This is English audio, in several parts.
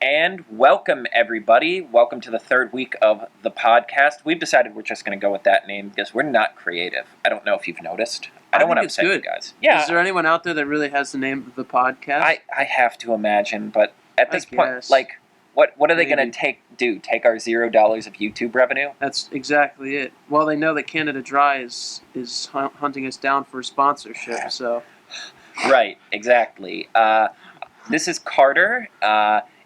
And welcome, everybody. Welcome to the third week of the podcast. We've decided we're just going to go with that name because we're not creative. I don't know if you've noticed. I don't want to upset you guys. Yeah. Is there anyone out there that really has the name of the podcast? I have to imagine, but at this point, what are they going to do? Take our $0 of YouTube revenue? That's exactly it. Well, they know that Canada Dry is hunting us down for sponsorship, so... Right, exactly. This is Carter,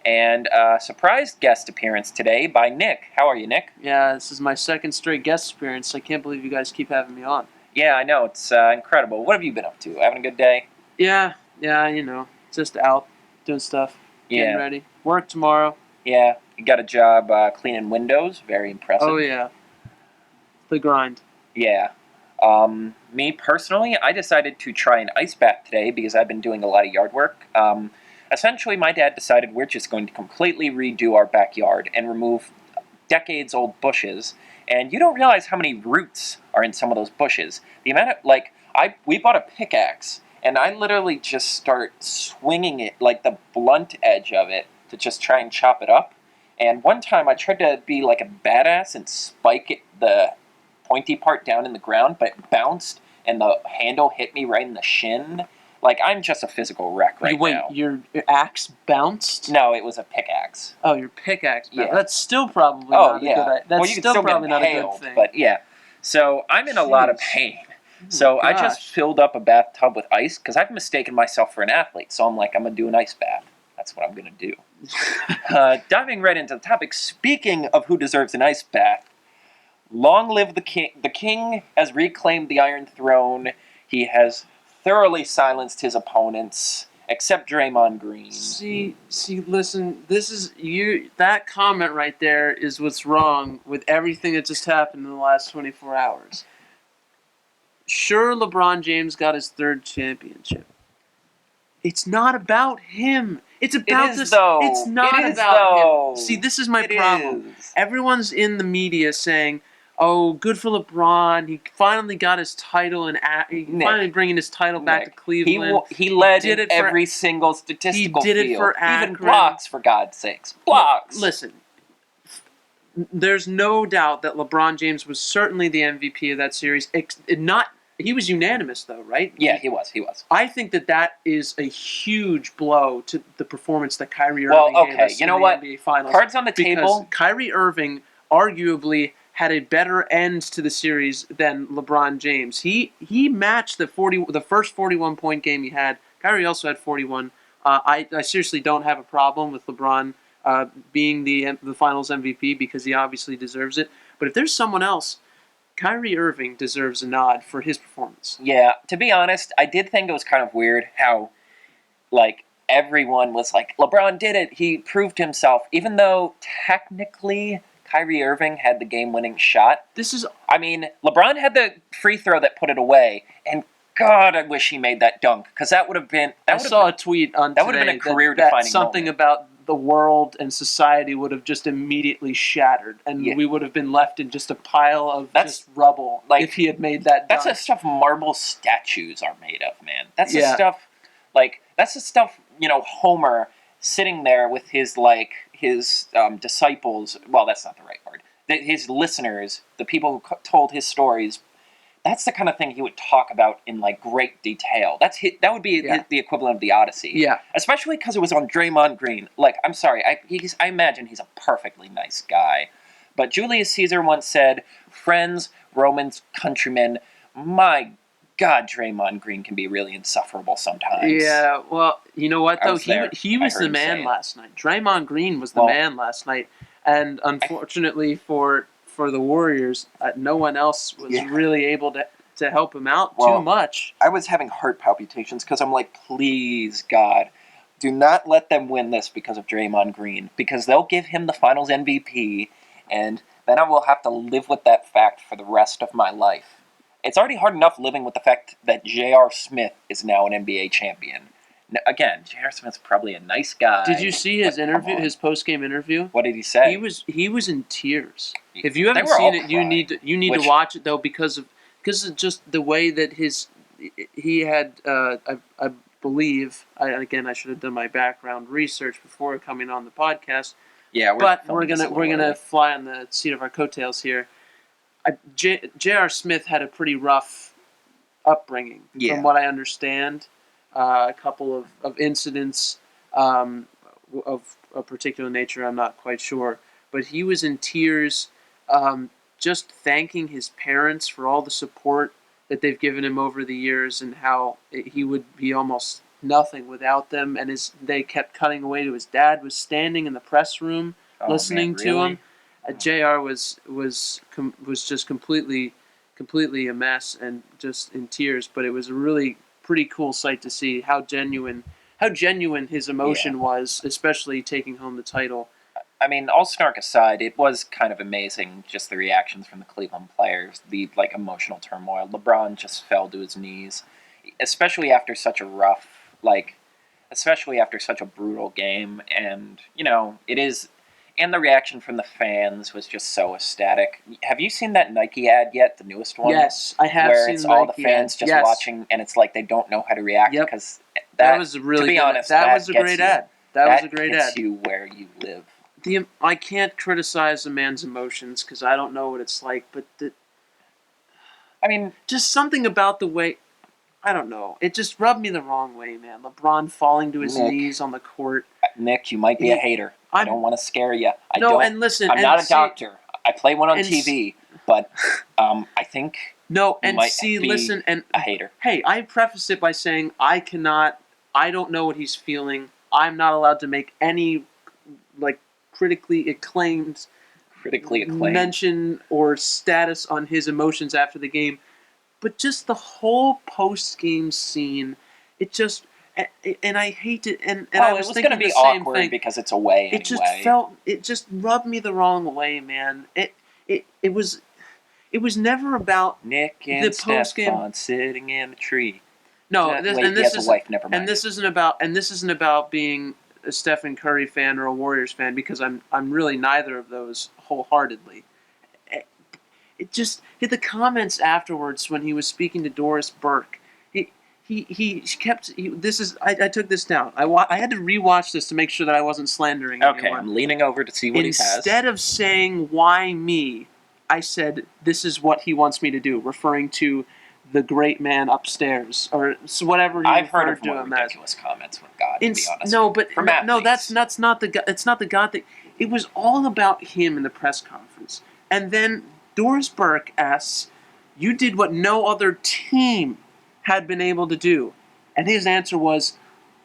and a surprise guest appearance today by Nick. How are you, Nick? Yeah, this is my second straight guest appearance. I can't believe you guys keep having me on. Yeah, I know. It's incredible. What have you been up to? Having a good day? Yeah, just out, doing stuff, getting ready. Work tomorrow. Yeah, you got a job cleaning windows. Very impressive. Oh, yeah. The grind. Yeah. Me personally, I decided to try an ice bath today because I've been doing a lot of yard work. Essentially, my dad decided we're just going to completely redo our backyard and remove decades-old bushes. And you don't realize how many roots are in some of those bushes. The amount of, we bought a pickaxe, and I literally just start swinging it, like the blunt edge of it, to just try and chop it up. And one time I tried to be like a badass and spike the pointy part down in the ground, but it bounced, and the handle hit me right in the shin. Like, I'm just a physical wreck now. Wait, your axe bounced? No, it was a pickaxe. Oh, your pickaxe bounced. Yeah. That's still probably not a good idea. That's still probably not a good thing. But yeah. So I'm in a lot of pain. So I just filled up a bathtub with ice because I've mistaken myself for an athlete. So I'm like, I'm going to do an ice bath. That's what I'm going to do. Diving right into the topic, speaking of who deserves an ice bath, long live the king. The king has reclaimed the Iron Throne. He has thoroughly silenced his opponents, except Draymond Green. See, listen, that comment right there is what's wrong with everything that just happened in the last 24 hours. Sure, LeBron James got his third championship. It's not about him. It's about this. It's not about him. See, this is my problem. Everyone's in the media saying, "Oh, good for LeBron. He finally got his title, and finally bringing his title back to Cleveland." He led in every single statistical field. He did it for Akron. Even blocks, for God's sakes. Blocks. Listen, there's no doubt that LeBron James was certainly the MVP of that series. He was unanimous, though, right? Yeah, he was. I think that is a huge blow to the performance that Kyrie Irving gave us in the NBA Finals. Cards on the table. Kyrie Irving arguably had a better end to the series than LeBron James. He matched the first 41-point game he had. Kyrie also had 41. I seriously don't have a problem with LeBron being the Finals MVP because he obviously deserves it. But if there's someone else, Kyrie Irving deserves a nod for his performance. Yeah, to be honest, I did think it was kind of weird how, everyone was like, LeBron did it. He proved himself, even though technically Kyrie Irving had the game-winning shot. LeBron had the free throw that put it away, and God, I wish he made that dunk, because that would have been... I saw a tweet on that would have been a career-defining something moment. About the world and society would have just immediately shattered, and we would have been left in just a pile of just rubble if he had made that dunk. That's the stuff marble statues are made of, man. That's the stuff, Homer sitting there with his disciples, well, that's not the right word, his listeners, the people who told his stories. That's the kind of thing he would talk about in great detail. That would be the equivalent of the Odyssey. Yeah. Especially because it was on Draymond Green. I'm sorry, I imagine he's a perfectly nice guy. But Julius Caesar once said, "Friends, Romans, countrymen, my God, Draymond Green can be really insufferable sometimes." Yeah, well, you know what, though? He was the man last night. Draymond Green was the man last night. And unfortunately for the Warriors, no one else was really able to help him out too much. I was having heart palpitations because I'm like, please, God, do not let them win this because of Draymond Green, because they'll give him the Finals MVP, and then I will have to live with that fact for the rest of my life. It's already hard enough living with the fact that J.R. Smith is now an NBA champion. Again, J.R. Smith's probably a nice guy. Did you see his interview, his post-game interview? What did he say? He was in tears. If you haven't seen it, you need to watch it though because of just the way that he had believe. I should have done my background research before coming on the podcast. Yeah, But we're gonna fly on the seat of our coattails here. J.R. Smith had a pretty rough upbringing, from what I understand. A couple of incidents of a particular nature, I'm not quite sure. But he was in tears, just thanking his parents for all the support that they've given him over the years, and how he would be almost nothing without them. And they kept cutting away to his dad was standing in the press room listening to him. Jr. was just completely a mess and just in tears. But it was a really pretty cool sight to see how genuine his emotion was, especially taking home the title. I mean, all snark aside, it was kind of amazing, just the reactions from the Cleveland players, the emotional turmoil. LeBron just fell to his knees, especially after such a especially after such a brutal game, and it is. And the reaction from the fans was just so ecstatic. Have you seen that Nike ad yet, the newest one? Yes, I have where seen it's the all Nike the fans ad. just Yes. watching, and it's like they don't know how to react because that was a really to be good, honest, that was a great ad. That was a great hits ad. you where you live. I can't criticize a man's emotions because I don't know what it's like, but just something about the way, I don't know. It just rubbed me the wrong way, man. LeBron falling to his knees on the court. Nick, you might be a hater. I don't want to scare you. And listen, I'm not a doctor. I play one on TV, but I think listen, and a hater. Hey, I preface it by saying I don't know what he's feeling. I'm not allowed to make any critically acclaimed mention or status on his emotions after the game. But just the whole post-game scene, it just, and I hate it. And I was thinking going to be the same awkward thing because it's away. It just rubbed me the wrong way, man. It was never about Nick and the post-game sitting in a tree. No, he has a wife. Never mind. And this isn't about being a Stephen Curry fan or a Warriors fan, because I'm really neither of those wholeheartedly. It just the comments afterwards when he was speaking to Doris Burke. He kept. I took this down. I had to rewatch this to make sure that I wasn't slandering anyone. Okay, I'm leaning over to see what he has. Instead of saying "Why me," I said, "This is what he wants me to do," referring to the great man upstairs, or whatever he I've heard referred of more to him as. ridiculous comments with God. To be honest, No, but from that's not the it's not the God thing. It was all about him in the press conference, and then Doris Burke asks, "You did what no other team had been able to do," and his answer was,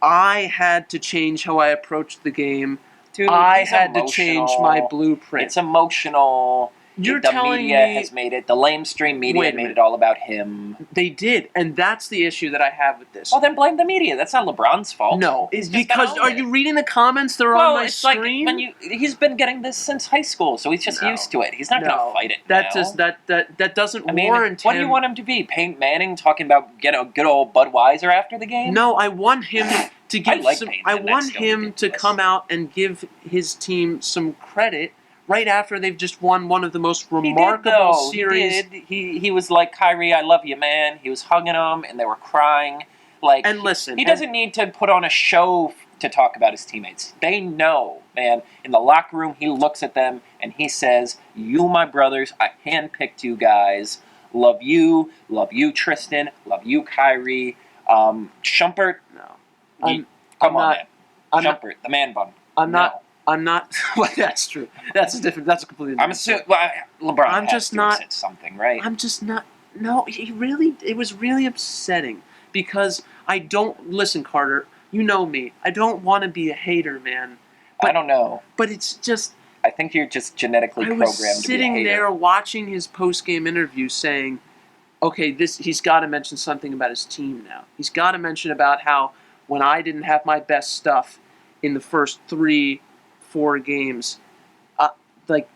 "I had to change how I approached the game. Dude, I had to change my blueprint." It's emotional. You're the telling media me has made it. The lamestream media made it all about him. They did, and that's the issue that I have with this. Well, then blame the media. That's not LeBron's fault. No, it's because are you reading the comments that are on my screen? Like he's been getting this since high school, so he's just used to it. He's not going to fight it now. That doesn't warrant him. What do you want him to be? Peyton Manning talking about good old Budweiser after the game? No, I want him to give I want him to ridiculous. come out and give his team some credit right after they've just won one of the most remarkable series. He was like, "Kyrie, I love you, man." He was hugging him, and they were crying. And listen, he doesn't need to put on a show to talk about his teammates. They know, man. In the locker room, he looks at them and he says, "You, my brothers, I handpicked you guys. Love you, Tristan. Love you, Kyrie." Shumpert, no, come on, man. Shumpert, the man bun. I'm not. Well, that's true. That's a completely different. I'm assuming LeBron. I'm just not. Said something, right? I'm just not. No, it was really upsetting because I don't listen, Carter. You know me. I don't want to be a hater, man. But, I don't know. But it's just. I think you're just genetically programmed to be a hater. I was sitting there watching his post-game interview, saying, "Okay, he's got to mention something about his team now. He's got to mention about how when I didn't have my best stuff in the first 3-4 games,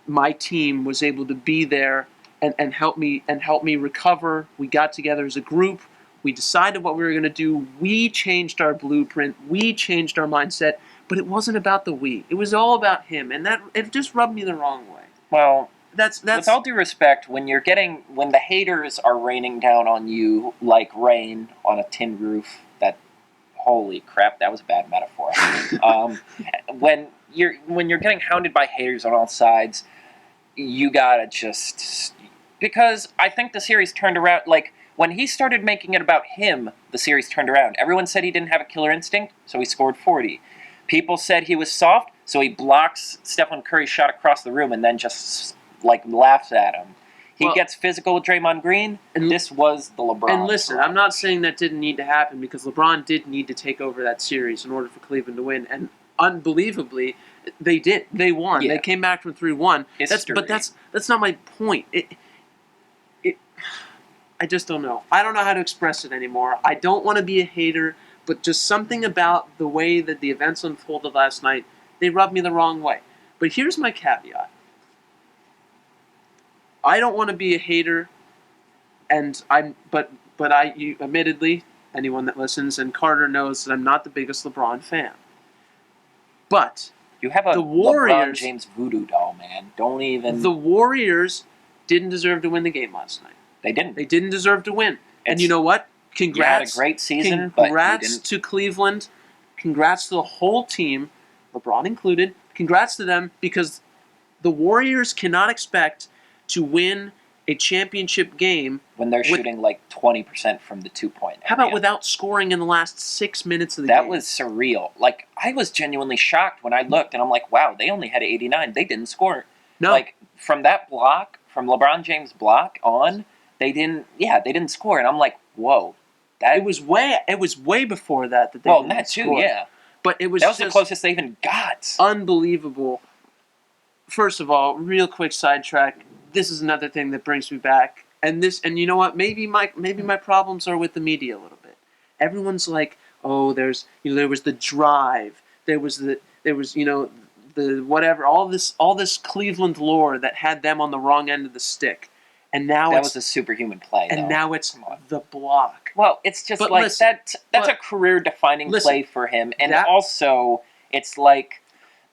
my team was able to be there and help me recover. We got together as a group. We decided what we were going to do. We changed our blueprint. We changed our mindset. But it wasn't about the we. It was all about him, and it just rubbed me the wrong way." Well, that's with all due respect, when the haters are raining down on you like rain on a tin roof that Holy crap, that was a bad metaphor. um, when you're getting hounded by haters on all sides, you gotta just, because I think the series turned around. Like when he started making it about him, the series turned around. Everyone said he didn't have a killer instinct, so he scored 40. People said he was soft, so he blocks Stephen Curry's shot across the room and then just like laughs at him. He gets physical with Draymond Green, and this was the LeBron. And listen, I'm not saying that didn't need to happen, because LeBron did need to take over that series in order for Cleveland to win, and unbelievably, they did. They won. Yeah. They came back from 3-1. But that's not my point. I just don't know. I don't know how to express it anymore. I don't want to be a hater, but just something about the way that the events unfolded last night, they rubbed me the wrong way. But here's my caveat. I don't want to be a hater, and you admittedly, anyone that listens, and Carter knows that I'm not the biggest LeBron fan. But you have a the Warriors, LeBron James voodoo doll, man. Don't even. The Warriors didn't deserve to win the game last night. They didn't. They didn't deserve to win. And you know what? Congrats. You had a great season, congrats to Cleveland. Congrats to the whole team, LeBron included. Congrats to them, because the Warriors cannot expect to win a championship game when they're shooting like 20% from the 2-point. How about without scoring in the last 6 minutes of the game? That was surreal. Like, I was genuinely shocked when I looked, and I'm like, wow, they only had 89. They didn't score. No. Like, from that block, from LeBron James' block on, they didn't score. And I'm like, whoa. It was way before that they well, didn't that too, score. yeah. But it was that was just the closest they even got. Unbelievable. First of all, real quick sidetrack. This is another thing that brings me back. And you know what? Maybe my problems are with the media a little bit. Everyone's like, oh, there was the drive. There was the whatever, all this Cleveland lore that had them on the wrong end of the stick. And now that was a superhuman play. And now it's the block. Well, it's just like listen, that's a career-defining play for him. And also, it's like,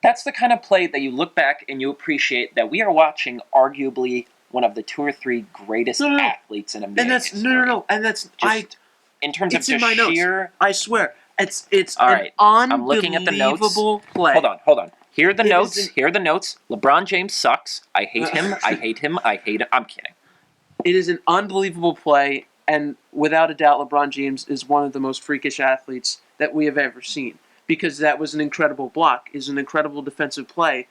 that's the kind of play that you look back and you appreciate that we are watching arguably one of the 2 or 3 greatest athletes in NBA history. And that's just, in terms of just sheer. I swear, it's all an right. unbelievable I'm looking at the notes. play. Hold on. Here are the notes. Here are the notes. LeBron James sucks. I hate him. I hate him. I hate him. I'm kidding. It is an unbelievable play, and without a doubt, LeBron James is one of the most freakish athletes that we have ever seen, because that was an incredible block, is an incredible defensive play.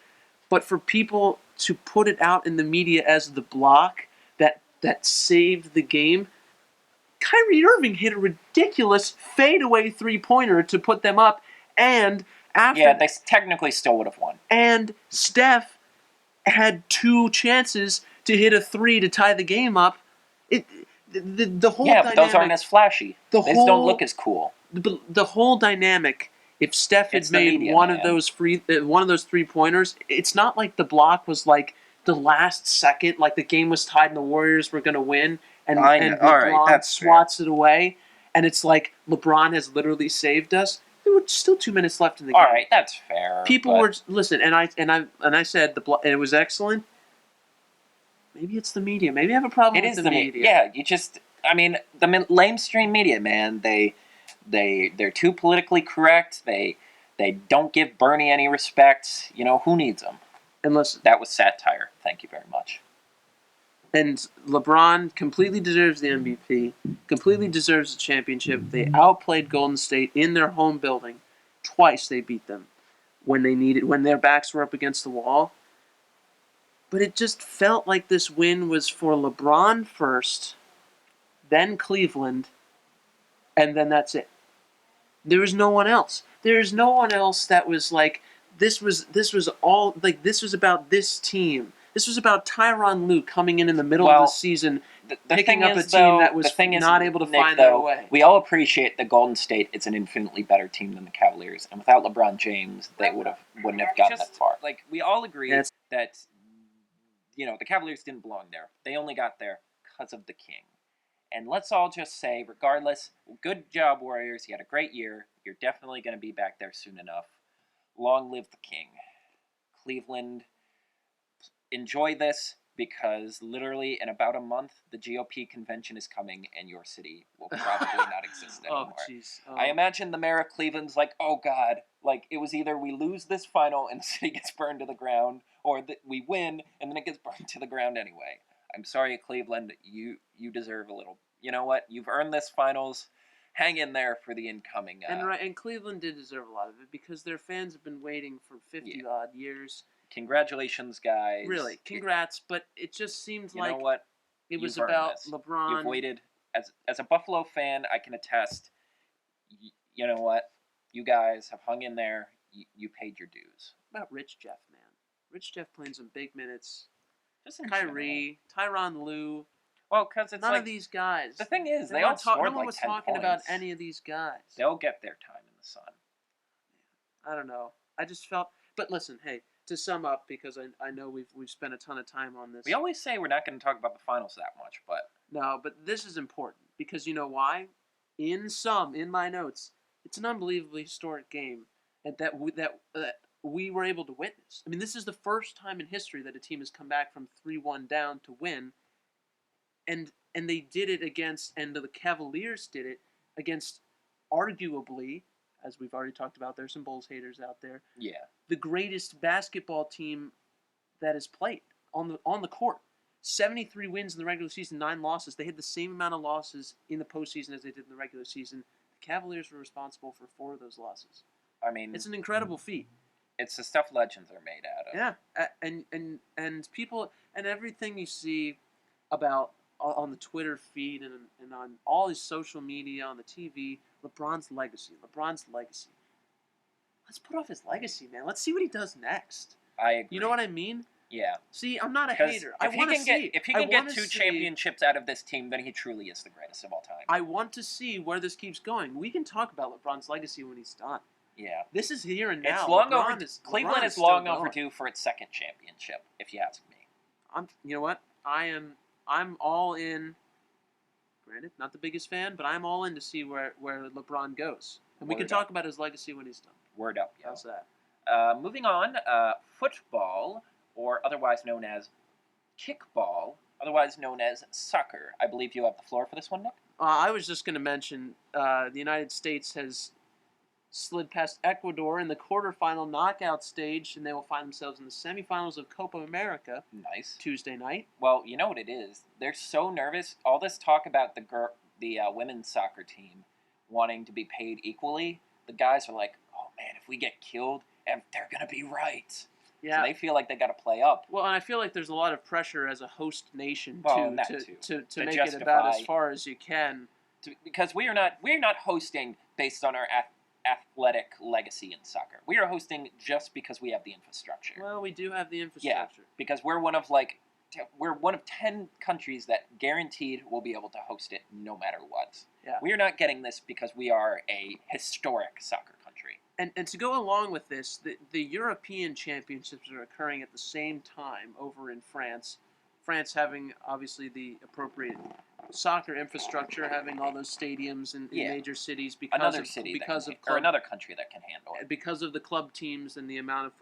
But for people to put it out in the media as the block that saved the game, Kyrie Irving hit a ridiculous fadeaway three-pointer to put them up, and after they technically still would have won. And Steph had 2 chances to hit a 3 to tie the game up. The whole dynamic, but those aren't as flashy. Those don't look as cool. The whole dynamic. If Steph had made one of those 3-pointers, it's not like the block was like the last second, like the game was tied and the Warriors were going to win, and LeBron swats it away, and it's like LeBron has literally saved us. There were still 2 minutes left in the game. All right, that's fair. People were listen, and I said it was excellent. Maybe it's the media. Maybe I have a problem with the media. Yeah, the lamestream media, man. They're too politically correct. They don't give Bernie any respect. Who needs them? And listen, that was satire. Thank you very much. And LeBron completely deserves the MVP. Completely deserves the championship. They outplayed Golden State in their home building. Twice they beat them when their backs were up against the wall. But it just felt like this win was for LeBron first, then Cleveland, and then that's it. There was no one else. There is no one else that was like, this was all, like, this was about this team. This was about Tyronn Lue coming in the middle of the season, picking up a team that was not able to find their way. We all appreciate that Golden State is an infinitely better team than the Cavaliers, and without LeBron James, they wouldn't have gotten that far. Like, we all agree that the Cavaliers didn't belong there. They only got there because of the King. And let's all just say, regardless, good job, Warriors. You had a great year. You're definitely going to be back there soon enough. Long live the King. Cleveland, enjoy this. because literally in about a month, the GOP convention is coming and your city will probably not exist Oh, anymore. jeez. Oh. I imagine the mayor of Cleveland's like, oh God, like it was either we lose this final and the city gets burned to the ground, or we win and then it gets burned to the ground anyway. I'm sorry, Cleveland, you deserve a little. You know what? You've earned this finals. Hang in there for the incoming. And Cleveland did deserve a lot of it because their fans have been waiting for 50 odd years. Congratulations, guys. Really, congrats. But it just seemed You like know what? it was You've earned about this. LeBron. You've waited. As a Buffalo fan, I can attest. You know what? You guys have hung in there. You paid your dues. What about Rich Jeff, man? Rich Jeff playing some big minutes. Just in Kyrie, Tyronn Lue. Well, because it's none like of these guys. the thing is, they all scored no one like was 10 talking points. about any of these guys. They'll get their time in the sun. I don't know. I just felt. But listen, hey, to sum up, because I know we've spent a ton of time on this. We always say we're not going to talk about the finals that much, but no, but this is important because you know why? In my notes, it's an unbelievably historic game, and that we were able to witness. I mean, this is the first time in history that a team has come back from 3-1 down to win, and they did it against, and the Cavaliers did it against, arguably, as we've already talked about, there's some Bulls haters out there. yeah, The greatest basketball team that has played on the court. 73 wins in the regular season, 9 losses. They had the same amount of losses in the postseason as they did in the regular season. The Cavaliers were responsible for 4 of those losses. I mean, It's an incredible feat. it's the stuff legends are made out of. Yeah, and people and everything you see about on the Twitter feed and on all his social media, on the TV, LeBron's legacy. Let's put off his legacy, man. Let's see what he does next. I agree. You know what I mean? Yeah. See, I'm not a 'Cause hater. I if want to see. if he can get 2 championships out of this team, then he truly is the greatest of all time. I want to see where this keeps going. We can talk about LeBron's legacy when he's done. Yeah. This is here and now. It's long LeBron overdue. is- Cleveland LeBron is still long going. overdue for its 2nd championship, if you ask me. You know what? I'm all in. Granted, not the biggest fan, but I'm all in to see where LeBron goes. And we can talk about his legacy when he's done. Word up, yo. How's that? Moving on, football, or otherwise known as kickball, otherwise known as soccer. I believe you have the floor for this one, Nick. I was just going to mention the United States has slid past Ecuador in the quarterfinal knockout stage, and they will find themselves in the semifinals of Copa America Nice. Tuesday night. Well, you know what it is. They're so nervous. All this talk about the women's soccer team wanting to be paid equally, the guys are like, oh man, if we get killed, and they're going to be right. Yeah. So they feel like they got to play up. Well, and I feel like there's a lot of pressure as a host nation Well, to that too. to make justify- it about as far as you can. Because we're not hosting based on our athletic legacy in soccer. We are hosting just because we have the infrastructure. Well, we do have the infrastructure. Because we're one of 10 countries that guaranteed will be able to host it no matter what. Yeah. We are not getting this because we are a historic soccer country. And to go along with this, the European Championships are occurring at the same time over in France. France having obviously the appropriate soccer infrastructure, having all those stadiums in major cities because Another of city because that of can, or another country that can handle it. because of the club teams and the amount of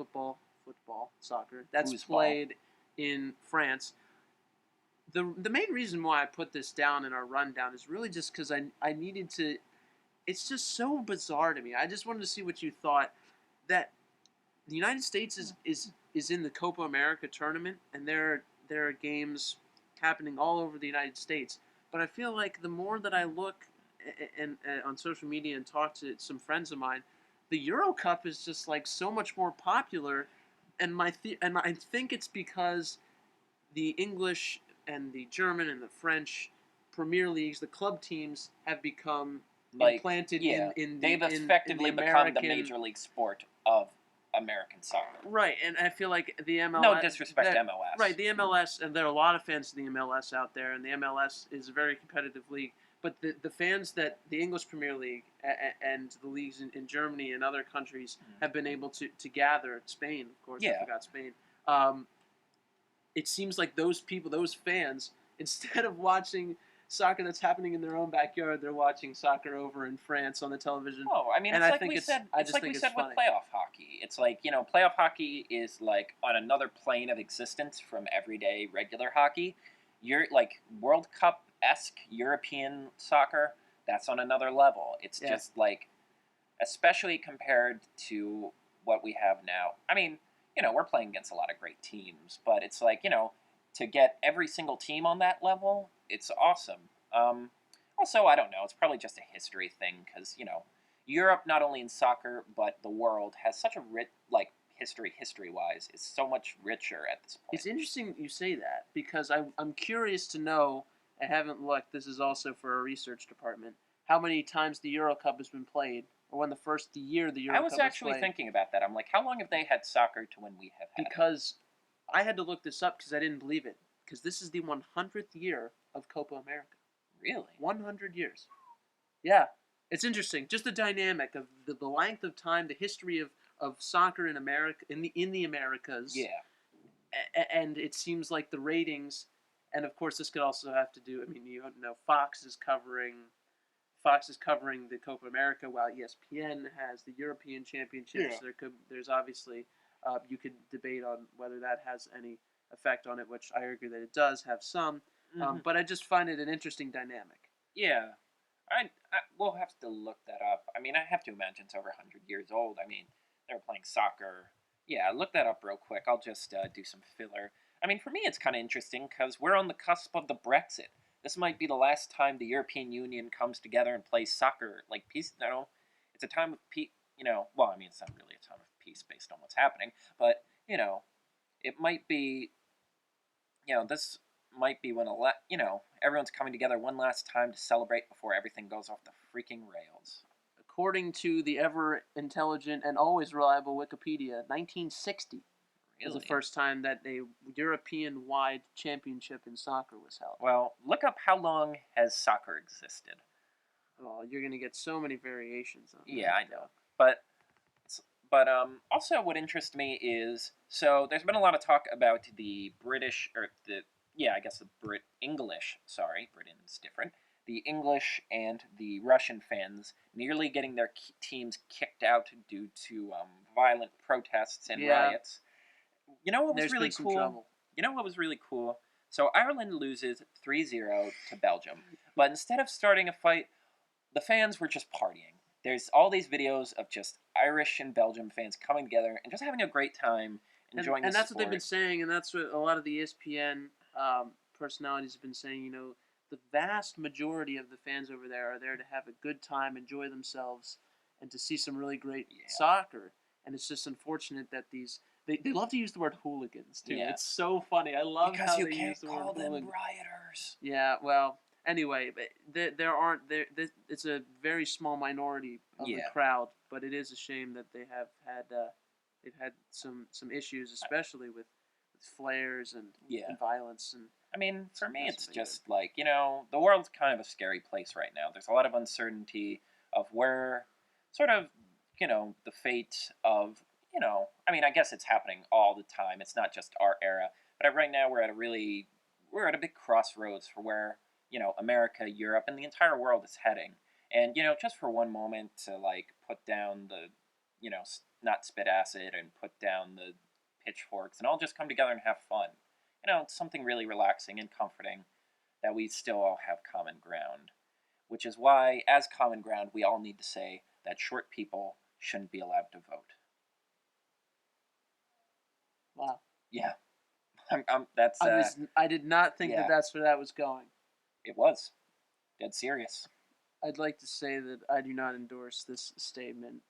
soccer that's Foosball. played in France. The main reason why I put this down in our rundown is really just because I needed to. It's just so bizarre to me. I just wanted to see what you thought that the United States is in the Copa America tournament, and there are games happening all over the United States. But I feel like the more that I look and on social media and talk to some friends of mine, the Euro Cup is just like so much more popular, and I think it's because the English and the German and the French Premier Leagues, the club teams, have become implanted in they've in effectively in the become the American, major league sport of American soccer. Right, and I feel like the MLS. No disrespect to MLS. Right, the MLS, and there are a lot of fans of the MLS out there, and the MLS is a very competitive league. But the fans that the English Premier League and the leagues in Germany and other countries have been able to gather, Spain, of course, I forgot Spain. It seems like those fans, instead of watching soccer that's happening in their own backyard. They're watching soccer over in France on the television. Oh, I mean, And it's I like think we it's said. I It's just like think we it's said with funny. playoff hockey. It's like playoff hockey is like on another plane of existence from everyday regular hockey. You're like World Cup esque European soccer. That's on another level. It's Yeah. just like, especially compared to what we have now. I mean, we're playing against a lot of great teams, but it's like to get every single team on that level, it's awesome. Also, I don't know. It's probably just a history thing because Europe, not only in soccer but the world, has such a rich history wise, is so much richer at this point. It's interesting you say that because I'm curious to know. I haven't looked. This is also for our research department. How many times the Euro Cup has been played, or when the first year the Euro I Cup was was actually played? thinking about that. I'm like, how long have they had soccer to when we have had it? Because I had to look this up because I didn't believe it. Because this is the 100th year of Copa America. Really? 100 years. Yeah, it's interesting. Just the dynamic of the length of time, the history of soccer in America, in the Americas. Yeah. And it seems like the ratings, and of course this could also have to do. I mean, Fox is covering the Copa America, while ESPN has the European Championships. Yeah. There's obviously, you could debate on whether that has any effect on it, which I argue that it does have some. Mm-hmm. But I just find it an interesting dynamic. Yeah. We'll have to look that up. I mean, I have to imagine it's over 100 years old. I mean, they were playing soccer. Yeah, look that up real quick. I'll just do some filler. I mean, for me, it's kind of interesting because we're on the cusp of the Brexit. This might be the last time the European Union comes together and plays soccer like peace. It's a time of peace. Well, I mean, it's not really a time of peace based on what's happening, but it might be. This might be when everyone's coming together one last time to celebrate before everything goes off the freaking rails. According to the ever intelligent and always reliable Wikipedia, 1960 was the first time that a European-wide championship in soccer was held. Well, look up how long has soccer existed. Oh, you're going to get so many variations on that. Yeah, I know. But also what interests me is, so there's been a lot of talk about the British, or I guess the English, sorry, Britain's different, the English and the Russian fans nearly getting their teams kicked out due to violent protests and riots. You know what was really cool? Trouble. You know what was really cool? So Ireland loses 3-0 to Belgium, but instead of starting a fight, the fans were just partying. There's all these videos of just Irish and Belgium fans coming together and just having a great time, enjoying and the that's sport. what they've been saying, and that's what a lot of the ESPN personalities have been saying. The vast majority of the fans over there are there to have a good time, enjoy themselves, and to see some really great soccer. And it's just unfortunate that they love to use the word hooligans too. Yeah. It's so funny. I love because how you they can't use the call word them hooligan. rioters. Yeah, well, anyway, it's a very small minority of the crowd, but it is a shame that they have had they've had some issues, especially with flares and violence. And I mean, for me, it's just like the world's kind of a scary place right now. There's a lot of uncertainty of where, sort of, the fate of I mean, I guess it's happening all the time. It's not just our era, but right now we're at a big crossroads for where America, Europe, and the entire world is heading. And just for one moment to put down the not spit acid and put down the pitchforks and all just come together and have fun. It's something really relaxing and comforting that we still all have common ground, which is why, as common ground, we all need to say that short people shouldn't be allowed to vote. Wow. Yeah. I did not think that's where that was going. It was. Dead serious. I'd like to say that I do not endorse this statement.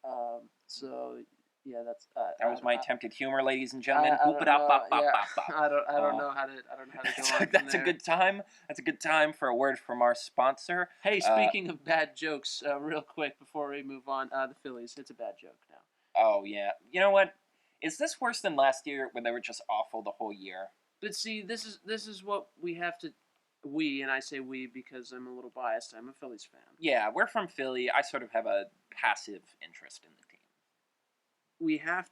So yeah, that's that was my attempted humor, ladies and gentlemen. I don't know how to go on. That's a good time. That's a good time for a word from our sponsor. Hey, speaking of bad jokes, real quick before we move on, the Phillies. It's a bad joke now. Oh yeah. You know what? Is this worse than last year when they were just awful the whole year? But see, this is what we have to. We, and I say we because I'm a little biased. I'm a Phillies fan. Yeah, we're from Philly. I sort of have a passive interest in the team. We have,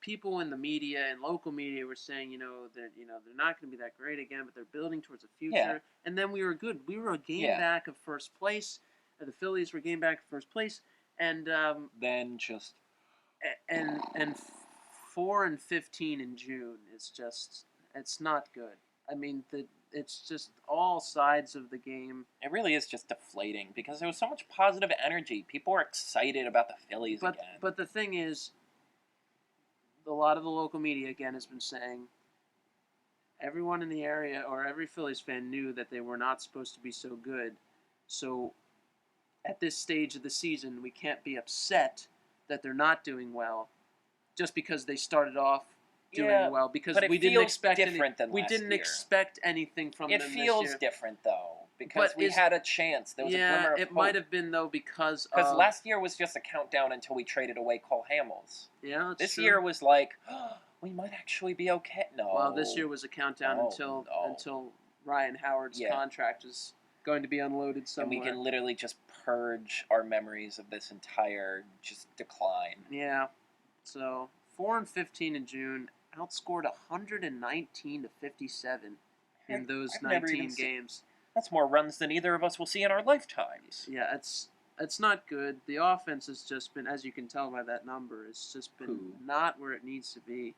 people in the media and local media were saying, that they're not going to be that great again, but they're building towards a future. Yeah. And then we were good. We were a game Yeah. back of first place. The Phillies were game back of first place, and Then just 4-15 in June is just it's not good. I mean, it's just all sides of the game. it really is just deflating because there was so much positive energy. People were excited about the Phillies again. But the thing is, a lot of the local media again has been saying everyone in the area or every Phillies fan knew that they were not supposed to be so good. So at this stage of the season, we can't be upset that they're not doing well just because they started off doing well because but it we didn't feels expect different than we last didn't year. expect anything from It them feels this year. different though because But we had a chance. There was a glimmer of it hope. might have been though because last year was just a countdown until we traded away Cole Hamels. Yeah, that's This true. year was like, oh, we might actually be okay. No. Well, this year was a countdown No. until Ryan Howard's contract is going to be unloaded somewhere. And we can literally just purge our memories of this entire just decline. Yeah. So 4-15 in June, outscored 119-57 in those 19 games. That's more runs than either of us will see in our lifetimes. Yeah, it's not good. The offense has just been, as you can tell by that number, it's just been not where it needs to be.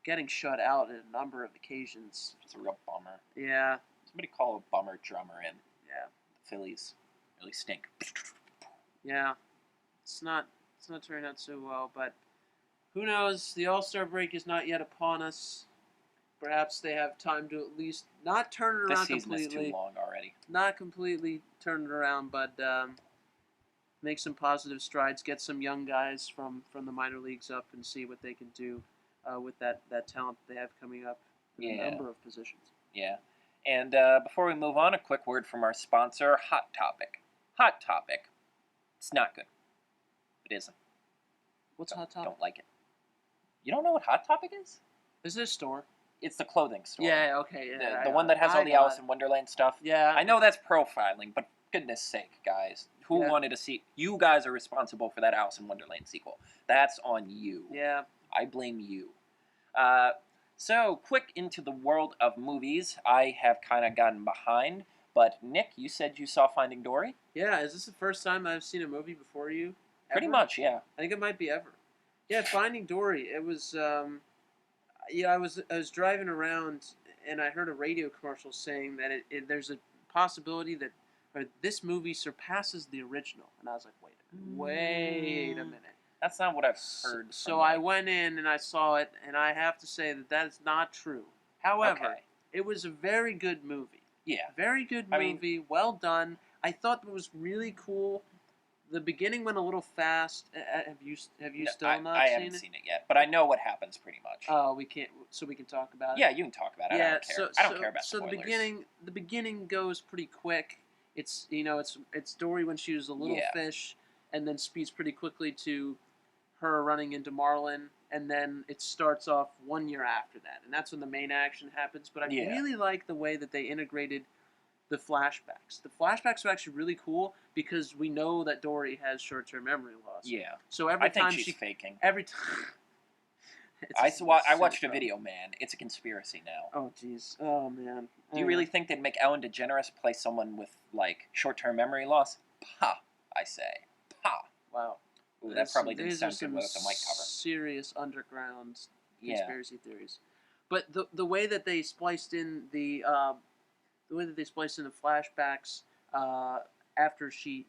Getting shut out at a number of occasions. It's a real bummer. Yeah. Somebody call a bummer drummer in. Yeah. The Phillies really stink. Yeah. It's not turning out so well, but who knows? The All-Star break is not yet upon us. Perhaps they have time to at least not turn it around completely. This season is too long already. Not completely turn it around, but make some positive strides. Get some young guys from the minor leagues up and see what they can do with that talent they have coming up in a number of positions. Yeah. And before we move on, a quick word from our sponsor, Hot Topic. Hot Topic. It's not good. It isn't. What's Hot Topic? Don't like it. You don't know what Hot Topic is? Is it a store? It's the clothing store. Yeah, okay. Yeah, the one that has all the Alice in Wonderland stuff. Yeah. I know that's profiling, but goodness sake, guys. Who wanted to see... You guys are responsible for that Alice in Wonderland sequel. That's on you. Yeah. I blame you. So, quick into the world of movies. I have kind of gotten behind, but Nick, you said you saw Finding Dory? Yeah, is this the first time I've seen a movie before you? Ever? Pretty much, yeah. I think it might be ever. Yeah, Finding Dory. It was, I was driving around and I heard a radio commercial saying that there's a possibility that this movie surpasses the original, and I was like, wait a minute. That's not what I've heard. So I went in and I saw it, and I have to say that is not true. However, it was a very good movie. Yeah. Very good movie, well done. I thought it was really cool. The beginning went a little fast. Have you still not seen it? I haven't seen it yet, but I know what happens pretty much. Oh, we can't. So we can talk about it. Yeah, you can talk about it. Yeah, I don't care. I don't care about spoilers. So the beginning goes pretty quick. It's it's Dory when she was a little fish, and then speeds pretty quickly to her running into Marlin, and then it starts off 1 year after that, and that's when the main action happens. But I really like the way that they integrated the flashbacks. The flashbacks are actually really cool because we know that Dory has short-term memory loss. Yeah. So every time she's faking. Every time. I watched a video, man. It's a conspiracy now. Oh, jeez. Oh, man. Do you really think they'd make Ellen DeGeneres play someone with, like, short-term memory loss? Pah, I say. Pah. Wow. Ooh, that probably didn't sound good without the mic cover. Serious underground conspiracy theories. But the way that they spliced in the flashbacks after she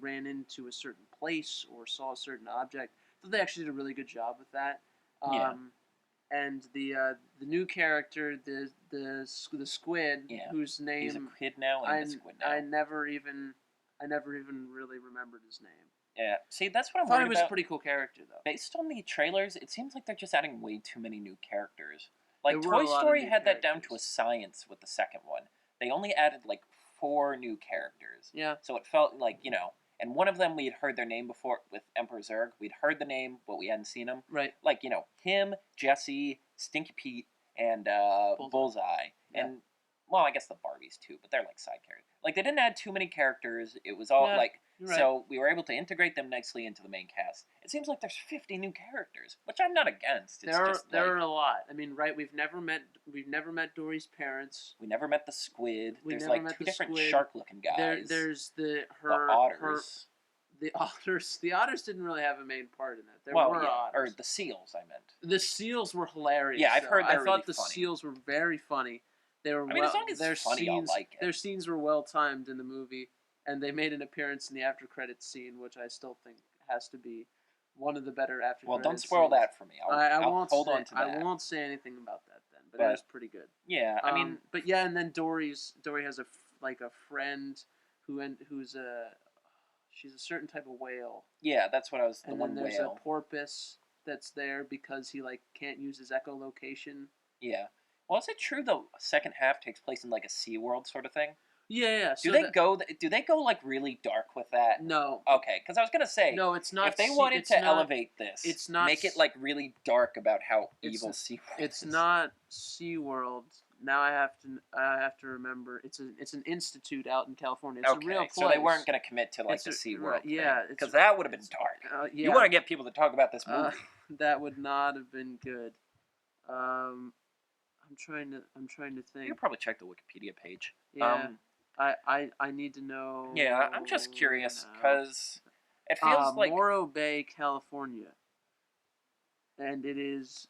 ran into a certain place or saw a certain object, I thought they actually did a really good job with that. And the new character, the squid, whose name he's a kid now and a squid now. I never even really remembered his name. Yeah, see, that's what I'm worried about. I thought he was a pretty cool character, though. Based on the trailers, it seems like they're just adding way too many new characters. Like, Toy Story had that down to a science with the second one. They only added, like, 4 new characters. Yeah. So it felt like, and one of them we had heard their name before with Emperor Zurg. We'd heard the name, but we hadn't seen him. Right. Like, him, Jesse, Stinky Pete, and Bullseye. Yeah. And, well, I guess the Barbies, too, but they're, like, side characters. Like, they didn't add too many characters. It was all, like... You're right. So we were able to integrate them nicely into the main cast. It seems like there's 50 new characters, which I'm not against. It's just There like, are a lot. I mean, right? We've never met Dory's parents. we never met the squid. We There's never like met two the different squid. shark-looking guys. There's the her otters. the otters. The otters didn't really have a main part in that. There well, were yeah, otters. or the seals. I meant. The seals were hilarious. Yeah, I've though. heard they're I really thought the funny. seals were very funny. They were I mean, as long as it's funny, I'll like it. Their scenes were well timed in the movie, and they made an appearance in the after credits scene, which I still think has to be one of the better after. Well, credits don't spoil scenes. that for me. I'll won't hold say, on to that. I won't say anything about that then, but it was pretty good. Yeah, I mean, but yeah, and then Dory has a friend who's she's a certain type of whale. yeah, that's what I was. And one then there's whale. a porpoise that's there because he can't use his echolocation. Yeah. Well, is it true the second half takes place in like a SeaWorld sort of thing? Yeah. Do they go like really dark with that? No. Okay, because I was gonna say, no, it's not. If they wanted to elevate this, it's not. Make it like really dark about how evil SeaWorld is. It's not SeaWorld. Now I have to remember. It's an institute out in California. It's a real place. So they weren't gonna commit to like the SeaWorld thing. Yeah, because that would have been dark. Yeah. You want to get people to talk about this movie. That would not have been good. I'm trying to think. You could probably check the Wikipedia page. Yeah. I need to know. Yeah, I'm just curious because it feels like Morro Bay, California, and it is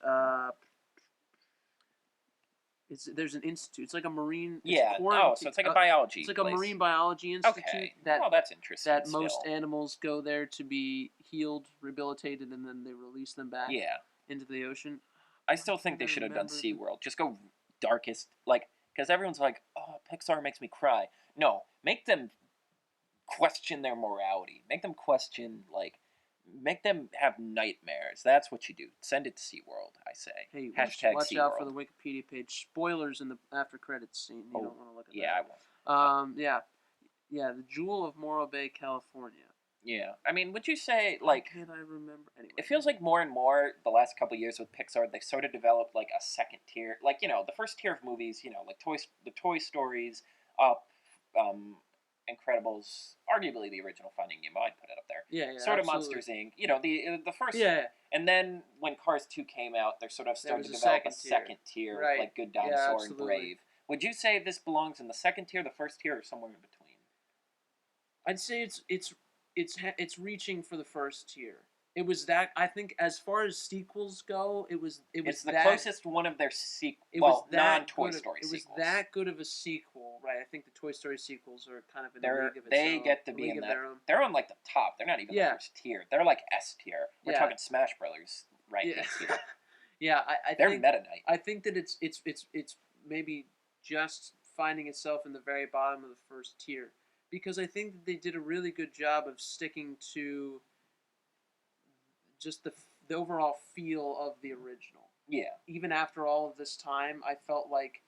there's an institute. It's like a marine. So it's like a biology. It's like a place. marine biology institute. Okay. That that's interesting. That most animals go there to be healed, rehabilitated, and then they release them back. Into the ocean. I still think they should have done SeaWorld. Just go darkest, because everyone's like, oh, Pixar makes me cry. No, make them question their morality. Make them question, make them have nightmares. That's what you do. Send it to SeaWorld, I say. Hey, watch SeaWorld. out for the Wikipedia page. Spoilers in the after credits scene. You don't want to look at that. Yeah, I won't. Yeah, the Jewel of Morro Bay, California. Yeah, I mean, would you say, Can't I remember? Anyway. It feels like more and more the last couple of years with Pixar, they sort of developed, a second tier. The first tier of movies, the Toy Stories, Up, Incredibles, arguably the original Finding Nemo, I'd put it up there. Yeah, sort of absolutely. Monsters, Inc., the first... Yeah. And then when Cars 2 came out, they're sort of starting to develop a second tier, right. Like Good Dinosaur and Brave. Would you say this belongs in the second tier, the first tier, or somewhere in between? I'd say it's reaching for the first tier. It was that, I think, as far as sequels go, it's the closest one of their non-Toy Story sequels. It was that good of a sequel, right? I think the Toy Story sequels are kind of in the league of its They own, get to be in that. their own. They're on the top. They're not even the first tier. They're like S tier. We're talking Smash Brothers rankings here. Yeah, they're think, Meta Knight. I think that it's maybe just finding itself in the very bottom of the first tier, because I think that they did a really good job of sticking to just the overall feel of the original. Yeah. Even after all of this time, I felt like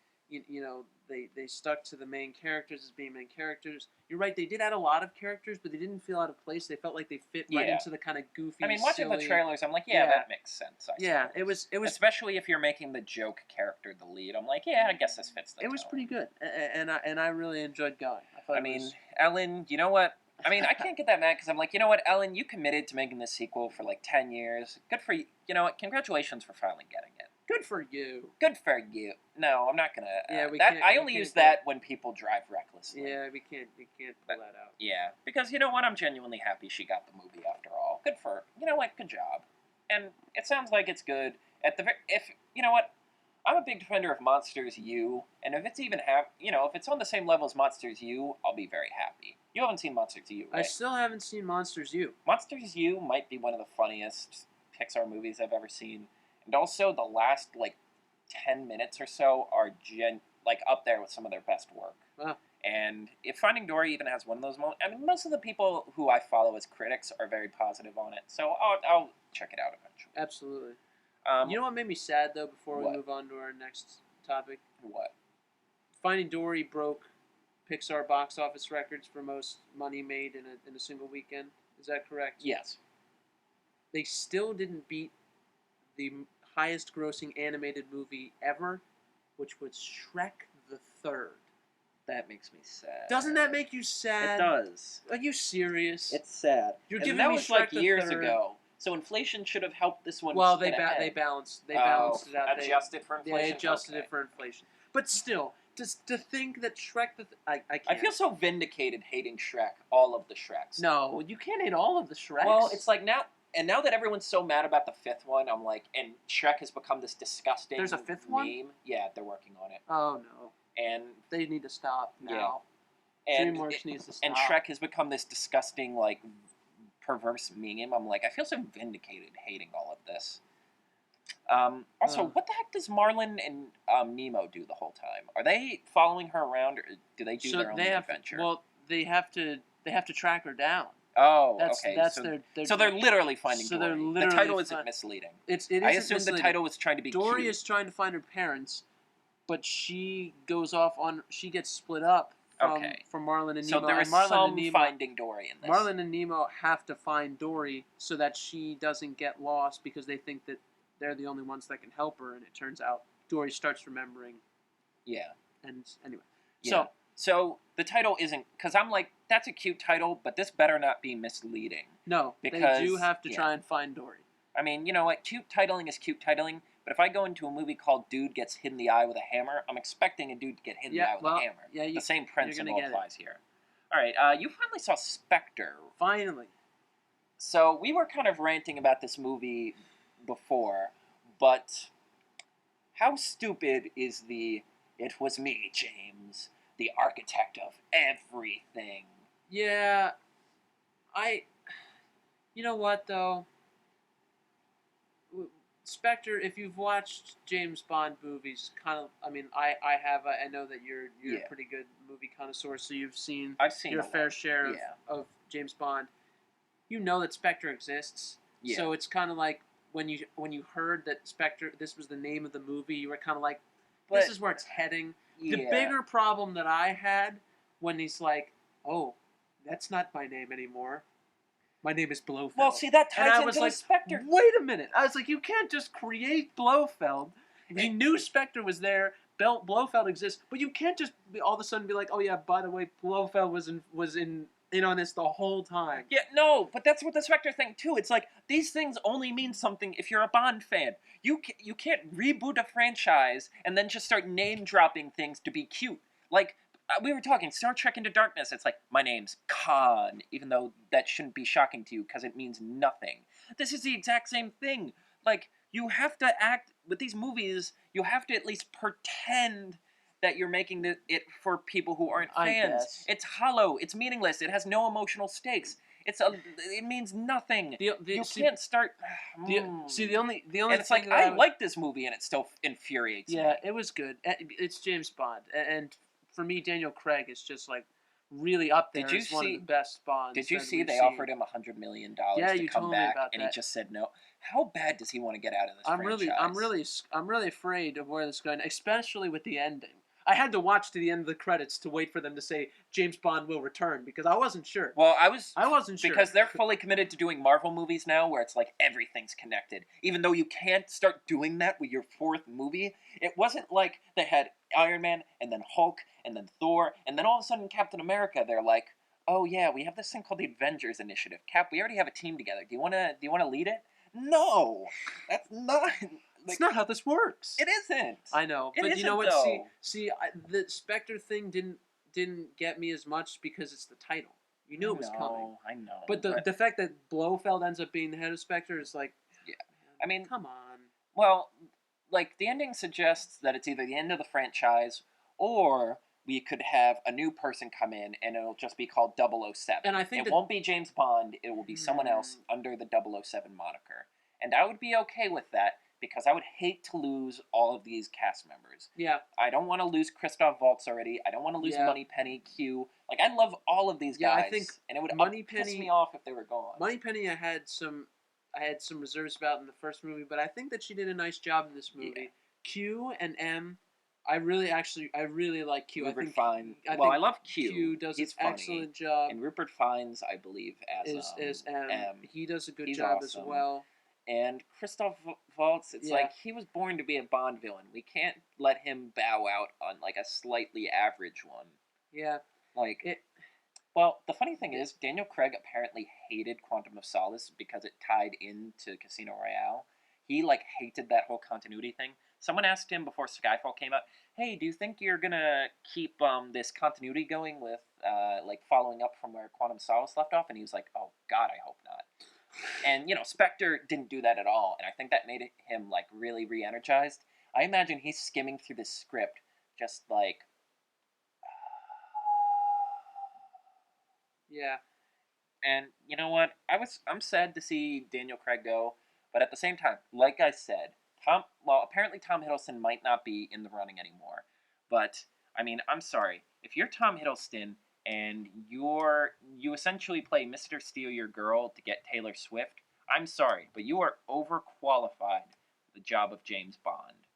they stuck to the main characters as being main characters. You're right, they did add a lot of characters, but they didn't feel out of place. They felt like they fit right into the kind of goofy. I mean, watching the trailers, I'm like, that makes sense. It was especially if you're making the joke character the lead. I'm like, I guess this fits the tone. It was pretty good, and I really enjoyed going. Ellen, you know what? I mean, I can't get that mad because I'm like, you know what, Ellen, you committed to making this sequel for 10 years. Good for you. You know what? Congratulations for finally getting it. Good for you. Good for you. No, I'm not gonna. I only use that when people drive recklessly. Yeah, we can't pull that out. Yeah, because you know what? I'm genuinely happy she got the movie after all. Good for her. You know what? Good job. And it sounds like it's good. If you know what, I'm a big defender of Monsters U, and if it's even if it's on the same level as Monsters U, I'll be very happy. You haven't seen Monsters U, right? I still haven't seen Monsters U. Monsters U might be one of the funniest Pixar movies I've ever seen. And also, the last 10 minutes or so are up there with some of their best work. Wow. And if Finding Dory even has one of those moments, I mean, most of the people who I follow as critics are very positive on it. So I'll check it out eventually. Absolutely. You know what made me sad though? Before we move on to our next topic. What? Finding Dory broke Pixar box office records for most money made in a single weekend. Is that correct? Yes. They still didn't beat the highest grossing animated movie ever, which was Shrek the Third. That makes me sad. Doesn't that make you It sad? does. Are you serious? It's sad. You're And giving that me was Shrek like the years Third. ago. So inflation should have helped this one. Well, get ahead. they balanced it out. Adjusted for inflation. They adjusted Okay. it for inflation. But still, just to think that Shrek I can't. I feel so vindicated hating Shrek. All of the Shreks. No, you can't hate all of the Shreks. Well, it's like now. And now that everyone's so mad about the fifth one, I'm like, and Shrek has become this disgusting. There's a fifth meme. one? Yeah, they're working on it. Oh no. And They need to stop now. and DreamWorks needs to stop. and Shrek has become this disgusting, like, perverse meme. I'm like, I feel so vindicated hating all of this. Also, what the heck does Marlin and Nemo do the whole time? Are they following her around, or do they do their own adventure? Well, they have to track her down. Oh, That's okay. that's so, their so they're literally finding so Dory. they're The literally title isn't fin- misleading. it I isn't assume misleading. the title was trying to be Dory cute. is trying to find her parents, but she goes off on. She gets split up from Marlin and Nemo. So there is and Marlin some and Nemo, Finding Dory in this. Marlin and Nemo have to find Dory so that she doesn't get lost because they think that they're the only ones that can help her. And it turns out Dory starts remembering. Yeah. And anyway, Yeah. So the title isn't, because I'm like, that's a cute title, but this better not be misleading. no, Because- they do have to yeah. try and find Dory. I mean, you know what? Cute titling is cute titling, but if I go into a movie called Dude Gets Hit in the Eye with a Hammer, I'm expecting a dude to get hit in the eye with a hammer. Yeah, The same you're principle gonna get it. applies here. All right, you finally saw Spectre. Finally. So we were kind of ranting about this movie before, but how stupid is the "It was me, James, the architect of everything"? Yeah, you know what though? Spectre, if you've watched James Bond movies, kind of, I mean, I have, I know that you're Yeah. a pretty good movie connoisseur, so you've seen I've seen your a lot. fair share Yeah. of James Bond. You know that Spectre exists, Yeah. so it's kind of like when you heard that Spectre, this was the name of the movie, you were kind of like, this But- is where it's heading. Yeah. The bigger problem that I had when he's like, oh, that's not my name anymore. My name is Blofeld. Well, see, that And ties I into was the like, Spectre. wait a minute. I was like, you can't just create Blofeld. We knew Spectre was there. Blofeld exists, but you can't just all of a sudden be like, oh yeah, by the way, Blofeld was in on this the whole time. Yeah, no, but that's what the Spectre thing too. It's like these things only mean something if you're a Bond fan. You can't reboot a franchise and then just start name dropping things to be cute. Like we were talking Star Trek Into Darkness. It's like my name's Khan, even though that shouldn't be shocking to you because it means nothing. This is the exact same thing. Like you have to act with these movies. You have to at least pretend that you're making it for people who aren't I fans. guess. It's hollow. It's meaningless. It has no emotional stakes. It means nothing. You can't start. The only And it's thing like that I like this movie, and it still infuriates me. Yeah, it was good. It's James Bond, and for me, Daniel Craig is just like really up there. Did you as one of see- the best Bonds? Did you that see we've they seen. offered him $100 million Yeah, to you come told me back, about and he that. just said no? How bad does he want to get out of this I'm franchise? really afraid of where this is going, especially with the ending. I had to watch to the end of the credits to wait for them to say James Bond will return because I wasn't sure. Well, I wasn't sure because they're fully committed to doing Marvel movies now, where it's like everything's connected. Even though you can't start doing that with your fourth movie, it wasn't like they had Iron Man and then Hulk and then Thor and then all of a sudden Captain America. They're like, oh yeah, we have this thing called the Avengers Initiative. Cap, we already have a team together. Do you wanna lead it? No, that's not. It's not how this works. It isn't. I know, It but you know isn't, what? though. The Spectre thing didn't get me as much because it's the title. You knew it was coming. I know. But the fact that Blofeld ends up being the head of Spectre is like, Yeah. I mean, come on. well, like the ending suggests that it's either the end of the franchise or we could have a new person come in and it'll just be called 007. And I think it won't be James Bond, it will be someone else under the 007 moniker. And I would be okay with that because I would hate to lose all of these cast members. Yeah. I don't want to lose Christoph Waltz already. I don't want to lose Yeah. Moneypenny, Q. Like, I love all of these Yeah, guys. I think and it would piss Moneypenny- me off if they were gone. Moneypenny, I had some reserves about in the first movie, but I think that she did a nice job in this movie. Yeah. Q and M, I really like Q. Rupert I think Fiennes. I Well, think I love Q. Q does He's an funny. excellent job. And Rupert Fiennes, I believe, Is M. He does a good He's job awesome. as well. And Christoph Waltz, it's Yeah. like he was born to be a Bond villain. We can't let him bow out on like a slightly average one. Yeah. Like, It. well, the funny thing is, Daniel Craig apparently hated Quantum of Solace because it tied into Casino Royale. He like hated that whole continuity thing. Someone asked him before Skyfall came out, "Hey, do you think you're gonna keep this continuity going with like following up from where Quantum of Solace left off?" And he was like, "Oh God, I hope not." And Spectre didn't do that at all, and I think that made him like really re-energized. I imagine he's skimming through this script, just like, Yeah. and you know what? I'm sad to see Daniel Craig go, but at the same time, like I said, apparently Tom Hiddleston might not be in the running anymore. But I mean, I'm sorry. If you're Tom Hiddleston and you essentially play Mr. Steal Your Girl to get Taylor Swift, I'm sorry, but you are overqualified for the job of James Bond.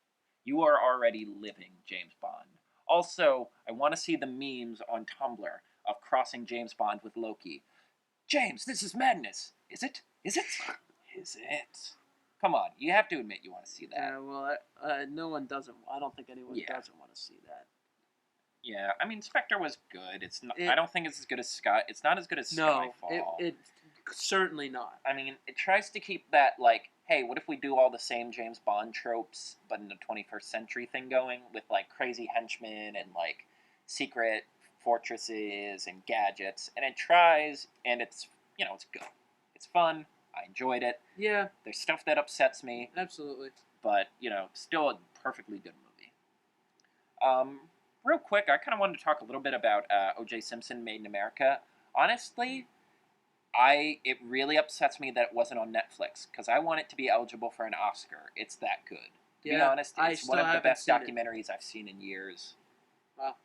You are already living James Bond. Also, I want to see the memes on Tumblr of crossing James Bond with Loki. James, this is madness. Is it? Is it? Is it? Come on, you have to admit you want to see that. Yeah. Well, no one doesn't. I don't think anyone doesn't want to see that. Yeah, I mean, Spectre was good. It's not. I don't think it's as good as Sky. It's not as good as No, Skyfall. it certainly not. I mean, it tries to keep that like, hey, what if we do all the same James Bond tropes, but in the 21st century thing going with like crazy henchmen and like secret fortresses and gadgets, and it tries, and it's it's good. It's fun. I enjoyed it. Yeah. There's stuff that upsets me. Absolutely. But still a perfectly good movie. Real quick, I kind of wanted to talk a little bit about O.J. Simpson Made in America. Honestly, it really upsets me that it wasn't on Netflix because I want it to be eligible for an Oscar. It's that good. To be honest, it's one of the best documentaries I've seen in years. Wow.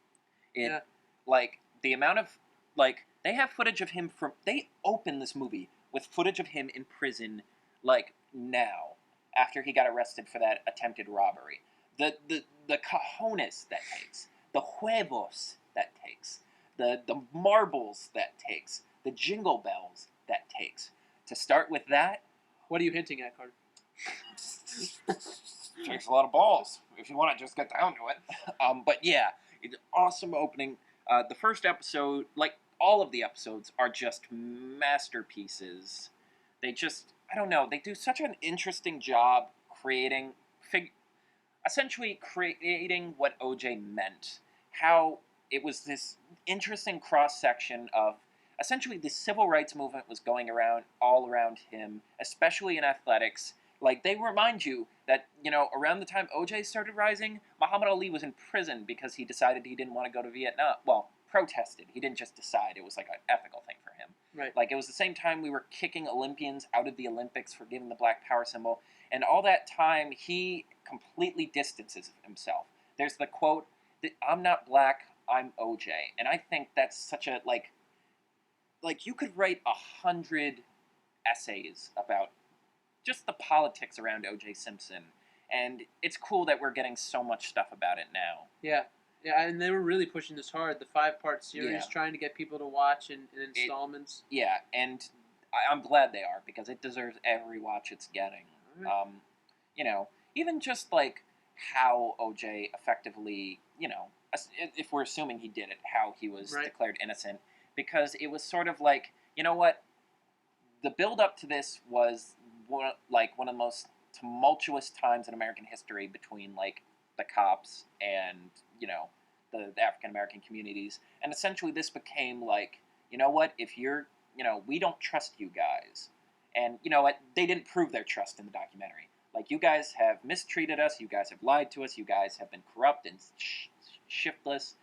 Like the amount of they have footage of him they open this movie with footage of him in prison like now after he got arrested for that attempted robbery. The cojones that takes, the huevos that takes, the marbles that takes, the jingle bells that takes. To start with that, what are you hinting at, Carter? Takes a lot of balls if you want to just get down to it. But yeah, it's an awesome opening. The first episode, like all of the episodes, are just masterpieces. They just, I don't know, they do such an interesting job creating, essentially creating what OJ meant. How it was this interesting cross section of essentially the civil rights movement was going around all around him, especially in athletics. Like they remind you that around the time OJ started rising, Muhammad Ali was in prison because he decided he didn't want to go to Vietnam. Well, protested. He didn't just decide. It was like an ethical thing for him. Right. Like it was the same time we were kicking Olympians out of the Olympics for giving the Black Power symbol, and all that time he completely distances himself. There's the quote, "I'm not black, I'm OJ," and I think that's such a like you could write 100 essays about just the politics around O.J. Simpson, and it's cool that we're getting so much stuff about it now. Yeah, and they were really pushing this hard. The 5-part series, trying to get people to watch in installments. And I'm glad they are because it deserves every watch it's getting. Right. Even just like how O.J. effectively, if we're assuming he did it, how he was declared innocent, because it was sort of like, the build up to this was one of the most tumultuous times in American history between like the cops and the African American communities, and essentially this became like, if you're we don't trust you guys, and they didn't prove their trust in the documentary. Like, you guys have mistreated us, you guys have lied to us, you guys have been corrupt and shiftless.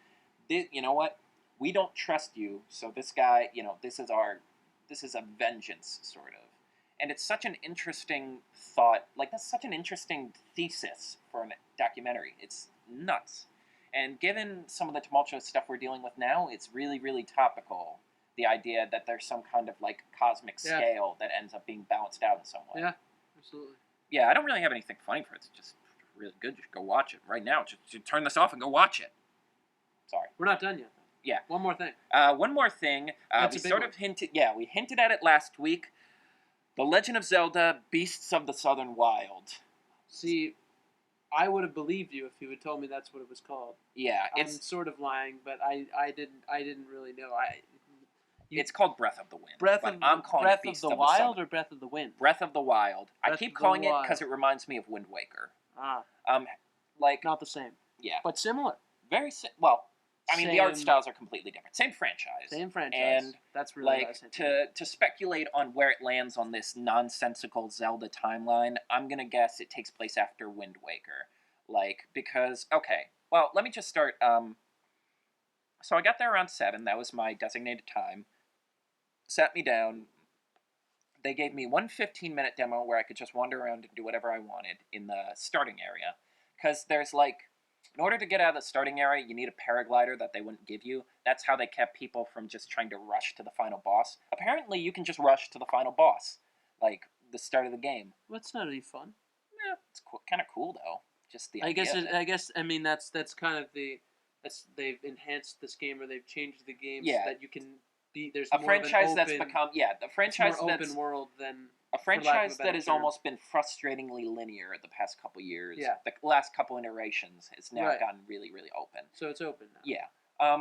We don't trust you, so this guy, this is a vengeance, sort of. And it's such an interesting thought. Like, that's such an interesting thesis for a documentary. It's nuts. And given some of the tumultuous stuff we're dealing with now, it's really, really topical. The idea that there's some kind of, like, cosmic scale that ends up being balanced out in some way. Yeah, absolutely. Yeah, I don't really have anything funny for it. It's just really good. Just go watch it right now. Just turn this off and go watch it. Sorry. We're not done yet. Yeah. One more thing. We sort of hinted. Yeah, we hinted at it last week. The Legend of Zelda: Beasts of the Southern Wild. See, I would have believed you if you had told me that's what it was called. Yeah, I'm sort of lying, but I didn't really know. It's called Breath of the Wind, Breath but of I'm calling Breath it Beast of the of the Wild Southern. or Breath of the Wind. Breath of the Wild. I Breath keep of the calling it because Wild. it reminds me of Wind Waker. Ah, Like not the same, yeah, but similar. well. I mean, the art Same- styles are completely different. Same franchise. Same franchise. And that's really what I like was saying. to speculate on where it lands on this nonsensical Zelda timeline, I'm gonna guess it takes place after Wind Waker. Like because okay, well let me just start. So I got there around 7. That was my designated time. Sat me down. They gave me one 15-minute demo where I could just wander around and do whatever I wanted in the starting area. Because there's like, in order to get out of the starting area, you need a paraglider that they wouldn't give you. That's how they kept people from just trying to rush to the final boss. Apparently, you can just rush to the final boss, like the start of the game. Well, it's not any fun. Yeah, it's kind of cool though. Just the I idea. guess. Of it. I guess. I mean, that's kind of the. They've enhanced this game, or they've changed the game Yeah. so that you can be. There's a more franchise of an open, that's become the it's franchise more that's open world than a for lack of a franchise better that has term. almost been frustratingly linear the past couple years. Yeah. The last couple iterations has now Right. gotten really, really open. So it's open now. Yeah.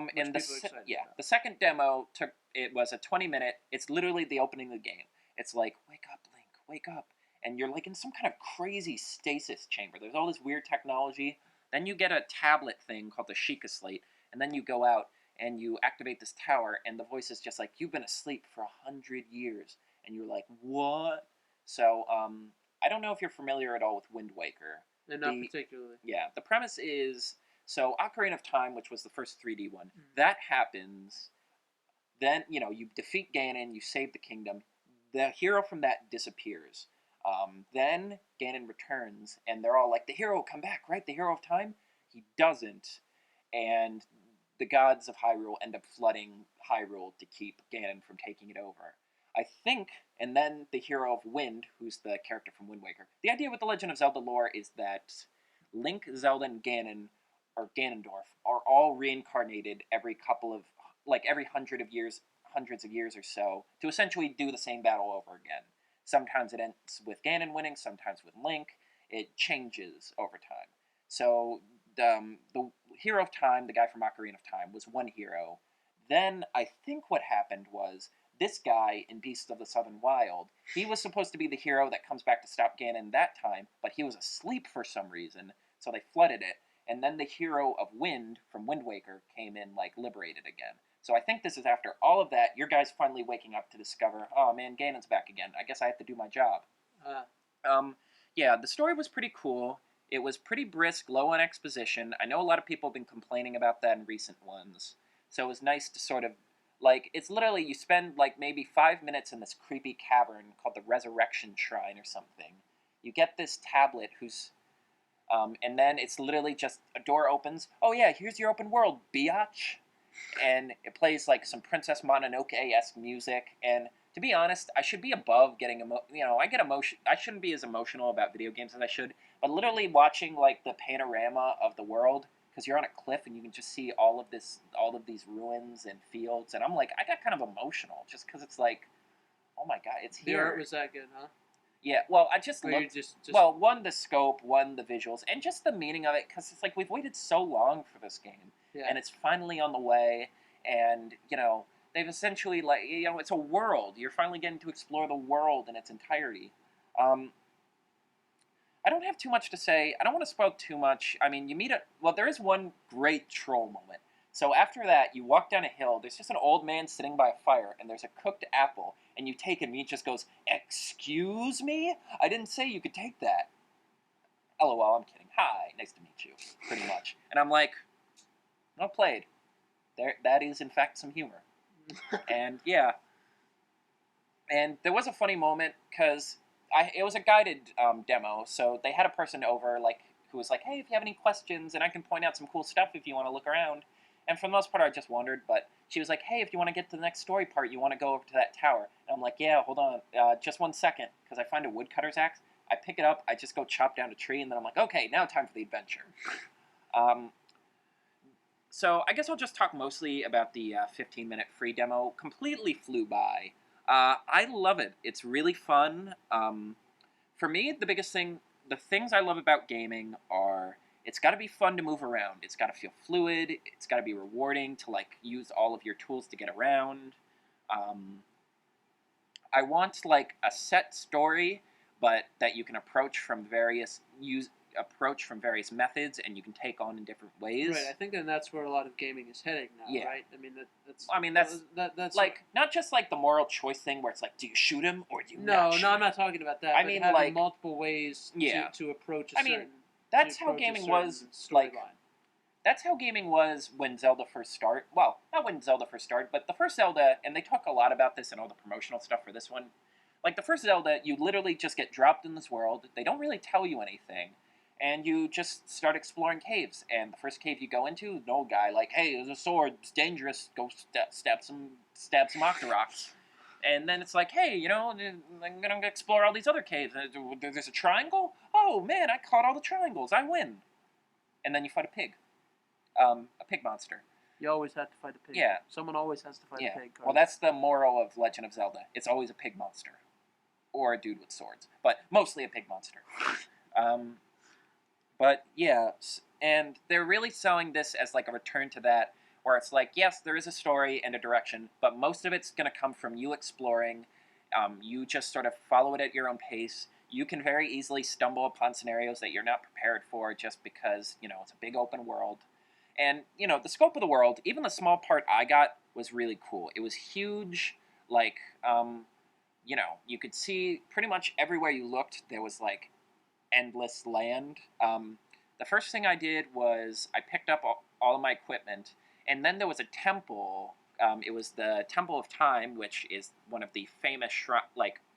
Which And people are excited about. the second demo it was a 20-minute. It's literally the opening of the game. It's like, wake up, Link, wake up, and you're like in some kind of crazy stasis chamber. There's all this weird technology. Then you get a tablet thing called the Sheikah Slate, and then you go out and you activate this tower, and the voice is just like, you've been asleep for 100 years, and you're like, what? So I don't know if you're familiar at all with Wind Waker. And not particularly. Yeah, the premise is so Ocarina of Time, which was the first 3D one, Mm-hmm. that happens. Then you defeat Ganon, you save the kingdom. The hero from that disappears. Then Ganon returns, and they're all like, "The hero will come back, right? The hero of time." He doesn't, and the gods of Hyrule end up flooding Hyrule to keep Ganon from taking it over. I think, and then the hero of Wind, who's the character from Wind Waker. The idea with the Legend of Zelda lore is that Link, Zelda, and Ganon, or Ganondorf, are all reincarnated every every hundreds of years or so, to essentially do the same battle over again. Sometimes it ends with Ganon winning, sometimes with Link. It changes over time. So the hero of time, the guy from Ocarina of Time, was one hero. Then I think what happened was this guy in Beast of the Southern Wild, he was supposed to be the hero that comes back to stop Ganon that time, but he was asleep for some reason, so they flooded it. And then the hero of Wind from Wind Waker came in, liberated again. So I think this is after all of that, your guy's finally waking up to discover, oh man, Ganon's back again. I guess I have to do my job. Yeah, the story was pretty cool. It was pretty brisk, low on exposition. I know a lot of people have been complaining about that in recent ones. So it was nice to sort of, it's literally, you spend, maybe 5 minutes in this creepy cavern called the Resurrection Shrine or something. You get this tablet who's, and then it's literally just, a door opens. Oh yeah, here's your open world, biatch. And it plays, some Princess Mononoke-esque music, and to be honest, I should be above getting I get emotion. I shouldn't be as emotional about video games as I should. But literally watching the panorama of the world, because you're on a cliff and you can just see all of these ruins and fields, and I'm like, I got kind of emotional just because it's like, oh my god, it's here. The art was that good, huh? Yeah. Well, I just Or looked. you just Well, one the scope, one the visuals, and just the meaning of it, because it's like we've waited so long for this game, yeah. and it's finally on the way, and they've essentially it's a world. You're finally getting to explore the world in its entirety. I don't have too much to say. I don't want to spoil too much. I mean, there is one great troll moment. So after that, you walk down a hill. There's just an old man sitting by a fire, and there's a cooked apple. And you take it, and he just goes, "Excuse me? I didn't say you could take that." LOL, I'm kidding. Hi, nice to meet you. Pretty much. And I'm like, well played. That is, in fact, some humor. And, yeah. And there was a funny moment, because it was a guided demo, so they had a person over, who was like, hey, if you have any questions, and I can point out some cool stuff if you want to look around. And for the most part, I just wondered, but she was like, hey, if you want to get to the next story part, you want to go over to that tower. And I'm like, yeah, hold on, just 1 second, because I find a woodcutter's axe. I pick it up, I just go chop down a tree, and then I'm like, okay, now time for the adventure. So I guess I'll just talk mostly about the 15-minute free demo. Completely flew by. I love it. It's really fun. For me, the biggest thing, the things I love about gaming are it's got to be fun to move around. It's got to feel fluid. It's got to be rewarding to like use all of your tools to get around. Um, I want like a set story, but that you can approach from various methods, and you can take on in different ways. Right. I think that that's where a lot of gaming is heading now. Yeah. Right. I mean that's Like not just like the moral choice thing where it's like, do you shoot him or do you no, not shoot no. I'm him? not talking about that. I but mean, having like- multiple ways Yeah. to approach a I mean, certain. That's to how approach a gaming certain was like. storyline. That's how gaming was when Zelda first started. Well, not when Zelda first started, but the first Zelda, and they talk a lot about this in all the promotional stuff for this one. Like the first Zelda, you literally just get dropped in this world. They don't really tell you anything, and you just start exploring caves. And the first cave you go into, an old guy like, "Hey, there's a sword. It's dangerous. Go stab some Octoroks." And then it's like, "Hey, I'm gonna explore all these other caves. There's a triangle. Oh man, I caught all the triangles. I win." And then you fight a pig. A pig monster. You always have to fight a pig. Yeah. Someone always has to fight a Yeah. pig. Well, that's the moral of Legend of Zelda. It's always a pig monster. Or a dude with swords. But mostly a pig monster. But yeah, and they're really selling this as like a return to that, where it's like, yes, there is a story and a direction, but most of it's going to come from you exploring. You just sort of follow it at your own pace. You can very easily stumble upon scenarios that you're not prepared for just because, it's a big open world. And, the scope of the world, even the small part I got, was really cool. It was huge, like, you could see pretty much everywhere you looked, there was, like, endless land. The first thing I did was I picked up all of my equipment, and then there was a temple. It was the Temple of Time, which is one of the famous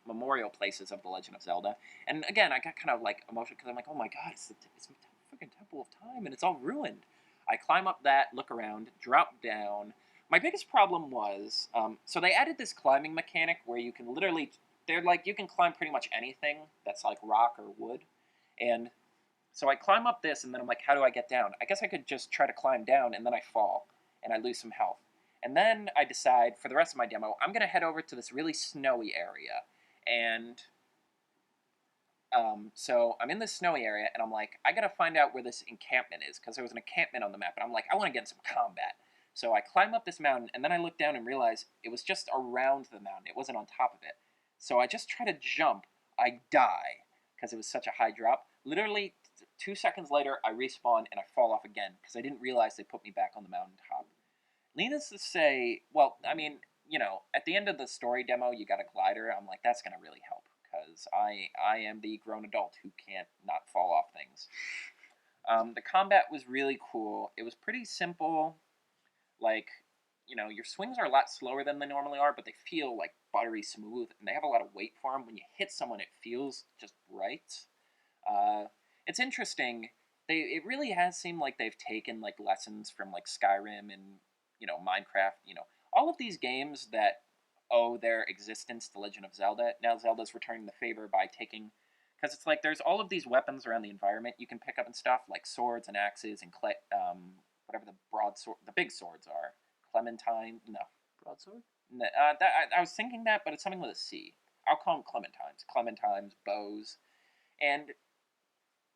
memorial places of the Legend of Zelda. And again, I got kind of like emotional because I'm like, oh my god, it's the freaking Temple of Time, and it's all ruined. I climb up that, look around, drop down. My biggest problem was, so they added this climbing mechanic where you can literally, you can climb pretty much anything that's like rock or wood. And so I climb up this, and then I'm like, how do I get down? I guess I could just try to climb down, and then I fall, and I lose some health. And then I decide, for the rest of my demo, I'm going to head over to this really snowy area. And so I'm in this snowy area, and I'm like, I got to find out where this encampment is, because there was an encampment on the map, and I'm like, I want to get in some combat. So I climb up this mountain, and then I look down and realize it was just around the mountain. It wasn't on top of it. So I just try to jump. I die, because it was such a high drop. Literally, 2 seconds later, I respawn, and I fall off again, because I didn't realize they put me back on the mountaintop. Needless to say, well, I mean, at the end of the story demo, you got a glider. I'm like, that's going to really help, because I am the grown adult who can't not fall off things. The combat was really cool. It was pretty simple. Like, your swings are a lot slower than they normally are, but they feel like buttery smooth, and they have a lot of weight for them. When you hit someone, it feels just right. It's interesting. It really has seemed like they've taken like lessons from like Skyrim and Minecraft. All of these games that owe their existence to Legend of Zelda. Now Zelda's returning the favor by taking, because it's like there's all of these weapons around the environment you can pick up and stuff, like swords and axes and whatever the big swords are. Clementine, no. Broadsword? No, I was thinking that, but it's something with a C. I'll call them clementines, bows. And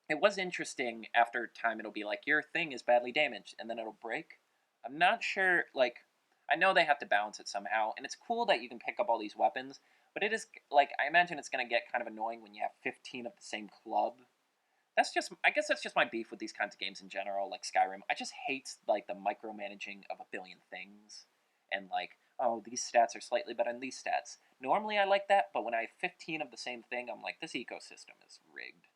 it was interesting, after time it'll be like, your thing is badly damaged, and then it'll break. I'm not sure, like, I know they have to balance it somehow, and it's cool that you can pick up all these weapons, but it is, like, I imagine it's going to get kind of annoying when you have 15 of the same club. I guess that's just my beef with these kinds of games in general, like Skyrim. I just hate, like, the micromanaging of a billion things, and, like, oh, these stats are slightly better than these stats. Normally I like that, but when I have 15 of the same thing, I'm like, this ecosystem is rigged.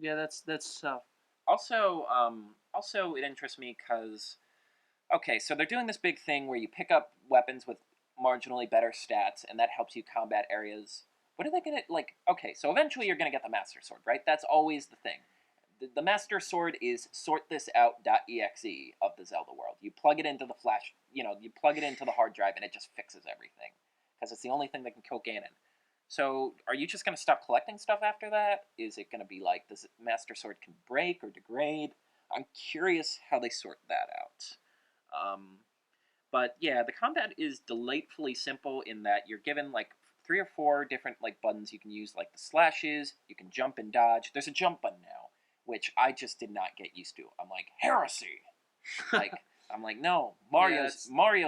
Yeah, that's tough. Also, it interests me because, okay, so they're doing this big thing where you pick up weapons with marginally better stats, and that helps you combat areas. What are they gonna, like, okay, so eventually you're gonna get the Master Sword, right? That's always the thing. The Master Sword is sortthisout.exe of the Zelda world. You plug it into the flash, you plug it into the hard drive, and it just fixes everything. Because it's the only thing that can kill Ganon. So, are you just going to stop collecting stuff after that? Is it going to be like, does Master Sword can break or degrade? I'm curious how they sort that out. But yeah, the combat is delightfully simple in that you're given like 3 or 4 different like buttons you can use, like the slashes. You can jump and dodge. There's a jump button now, which I just did not get used to. I'm like, heresy. Like I'm like, no, Mario's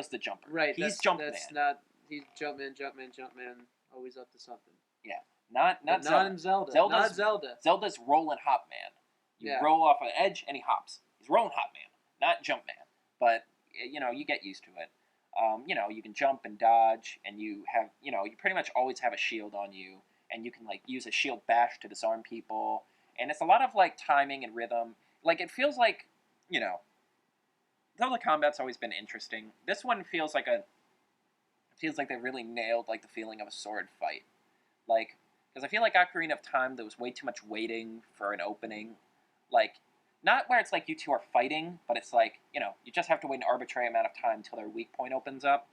the jumper. Right. He's Jumpman. Jumpman. That's not. He's Jumpman. Always up to something. Yeah, not Zelda. Not in Zelda. Not Zelda. Zelda's roll and hop man. You roll off an edge and he hops. He's rolling hop man, not jump man. But you get used to it. You can jump and dodge, and you have you pretty much always have a shield on you, and you can like use a shield bash to disarm people, and it's a lot of like timing and rhythm. Like it feels like Zelda combat's always been interesting. This one feels like they really nailed like the feeling of a sword fight. Like, because I feel like Ocarina of Time, there was way too much waiting for an opening. Like, not where it's like you two are fighting, but it's like, you just have to wait an arbitrary amount of time until their weak point opens up.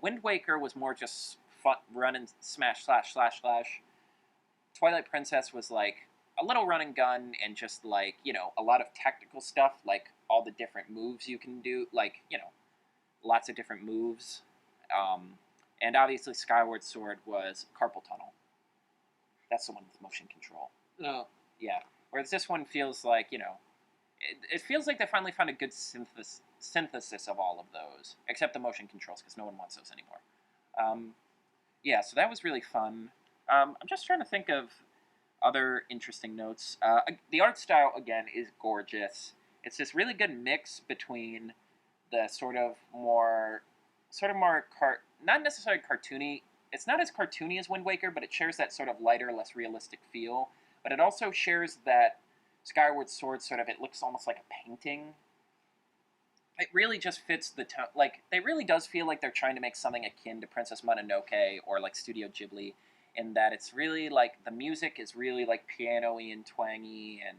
Wind Waker was more just fun, run and smash, slash, slash, slash. Twilight Princess was like a little run and gun and just like, a lot of technical stuff, like all the different moves you can do, like, lots of different moves. And obviously Skyward Sword was carpal tunnel. That's the one with motion control. Oh. Yeah. Whereas this one feels like, it feels like they finally found a good synthesis of all of those, except the motion controls, because no one wants those anymore. Yeah, so that was really fun. I'm just trying to think of other interesting notes. The art style, again, is gorgeous. It's this really good mix between the not necessarily cartoony. It's not as cartoony as Wind Waker, but it shares that sort of lighter, less realistic feel. But it also shares that Skyward Sword it looks almost like a painting. It really just fits the tone. Like, it really does feel like they're trying to make something akin to Princess Mononoke or like Studio Ghibli, in that it's really like the music is really like piano-y and twangy, and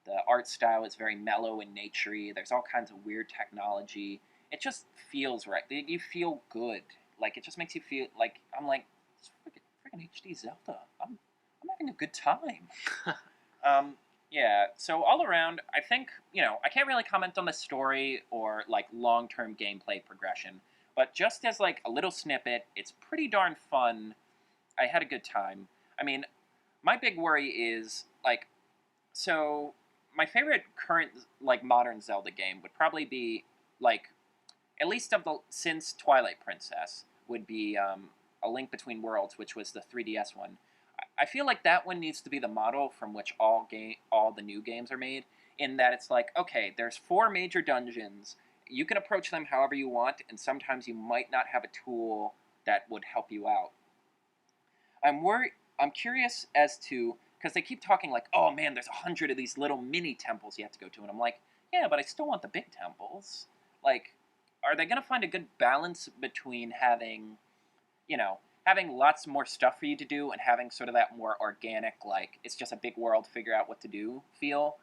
the art style is very mellow and naturey. There's all kinds of weird technology. It just feels right. You feel good. Like, it just makes you feel like, I'm like, it's freaking HD Zelda. I'm having a good time. Yeah, so all around, I think, I can't really comment on the story or, like, long-term gameplay progression, but just as, like, a little snippet, it's pretty darn fun. I had a good time. I mean, my big worry is, like, so my favorite current, like, modern Zelda game would probably be, like, at least since Twilight Princess, would be A Link Between Worlds, which was the 3DS one. I feel like that one needs to be the model from which all the new games are made, in that it's like, okay, there's 4 major dungeons. You can approach them however you want, and sometimes you might not have a tool that would help you out. I'm curious as to, because they keep talking like, oh man, there's 100 of these little mini temples you have to go to, and I'm like, yeah, but I still want the big temples. Like, are they going to find a good balance between having lots more stuff for you to do and having sort of that more organic, like, it's just a big world, figure out what to do feel,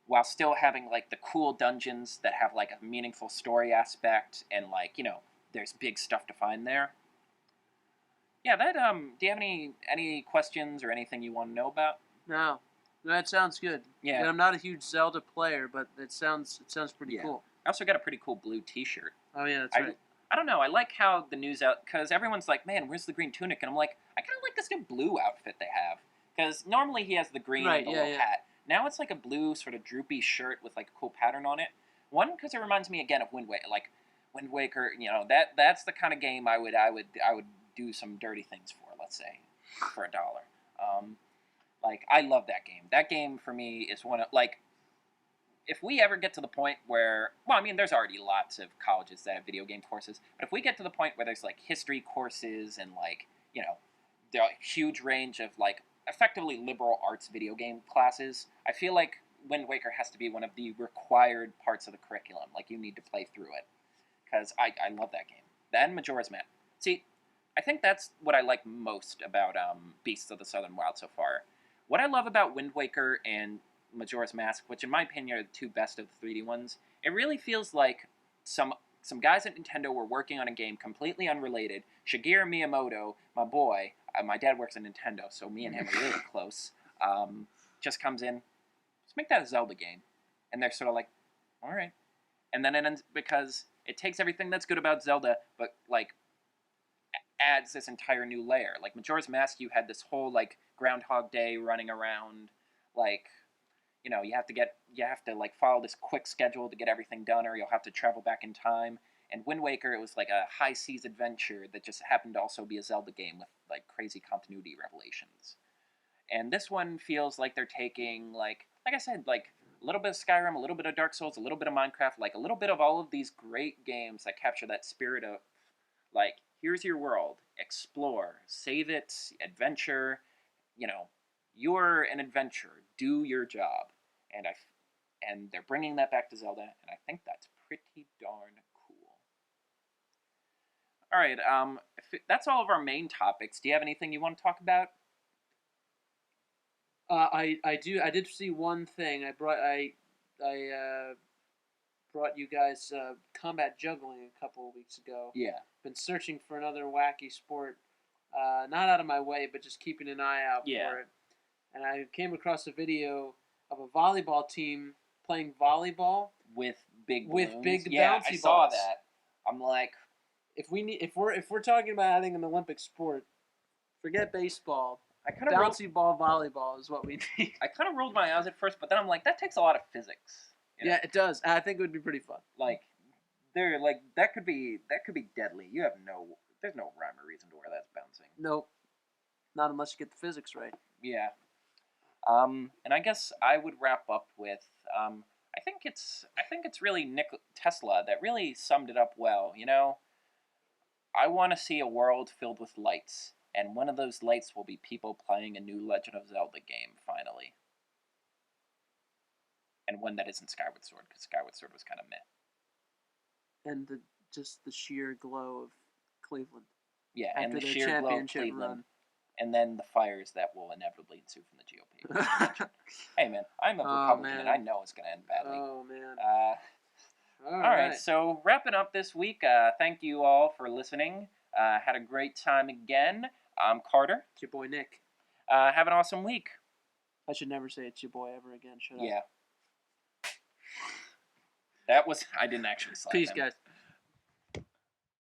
while still having, like, the cool dungeons that have, like, a meaningful story aspect and, like, there's big stuff to find there? Yeah, do you have any questions or anything you want to know about? No. That sounds good. Yeah. And I'm not a huge Zelda player, but it sounds pretty cool. I also got a pretty cool blue t-shirt. Oh, yeah, that's right. I don't know. I like how the news out, because everyone's like, man, where's the green tunic? And I'm like, I kind of like this new blue outfit they have. Because normally he has the green and the little hat. Now it's like a blue sort of droopy shirt with like a cool pattern on it. One, because it reminds me again of Wind Waker. Like, Wind Waker, that's the kind of game I would do some dirty things for, let's say, for $1. Like, I love that game. That game for me is one of, like, if we ever get to the point where, well, I mean, there's already lots of colleges that have video game courses, but if we get to the point where there's, like, history courses and, like, the huge range of, like, effectively liberal arts video game classes, I feel like Wind Waker has to be one of the required parts of the curriculum. Like, you need to play through it. Because I love that game. That and Majora's Mask. See, I think that's what I like most about Beasts of the Southern Wild so far. What I love about Wind Waker and Majora's Mask, which in my opinion are the 2 best of the 3D ones, it really feels like some guys at Nintendo were working on a game completely unrelated. Shigeru Miyamoto, my boy, my dad works at Nintendo, so me and him are really close, just comes in, let's make that a Zelda game. And they're sort of like, all right. And then it ends, because it takes everything that's good about Zelda, but, like, adds this entire new layer. Like Majora's Mask, you had this whole like Groundhog Day running around, like you have to like follow this quick schedule to get everything done, or you'll have to travel back in time. And Wind Waker, it was like a high seas adventure that just happened to also be a Zelda game with like crazy continuity revelations. And this one feels like they're taking like I said, like a little bit of Skyrim, a little bit of Dark Souls, a little bit of Minecraft, like a little bit of all of these great games that capture that spirit of like here's your world, explore, save it, adventure. You know, you're an adventurer, do your job, and they're bringing that back to Zelda, and I think that's pretty darn cool. All right, that's all of our main topics. Do you have anything you want to talk about? I did see one thing. I brought you guys combat juggling a couple of weeks ago. Yeah. Been searching for another wacky sport, not out of my way, but just keeping an eye out for it. And I came across a video of a volleyball team playing volleyball with big bouncy balls. I saw balls. that. I'm like, if we're talking about adding an Olympic sport, forget baseball. Bouncy ball volleyball is what we need. I kind of rolled my eyes at first, but then I'm like, that takes a lot of physics. Yeah, it does. I think it would be pretty fun. Like, that could be deadly. There's no rhyme or reason to where that's bouncing. Nope, not unless you get the physics right. Yeah. And I guess I would wrap up with I think it's really Tesla that really summed it up well. I want to see a world filled with lights, and one of those lights will be people playing a new Legend of Zelda game finally. And one that isn't Skyward Sword, because Skyward Sword was kind of meh. And just the sheer glow of Cleveland. Yeah, after and the their sheer glow of Cleveland. Run. And then the fires that will inevitably ensue from the GOP. Hey, man, I'm a Republican, and I know it's going to end badly. Oh, man. All right, so wrapping up this week, thank you all for listening. Had a great time again. I'm Carter. It's your boy, Nick. Have an awesome week. I should never say it's your boy ever again, should I? Yeah. I didn't actually slap Peace, him. guys.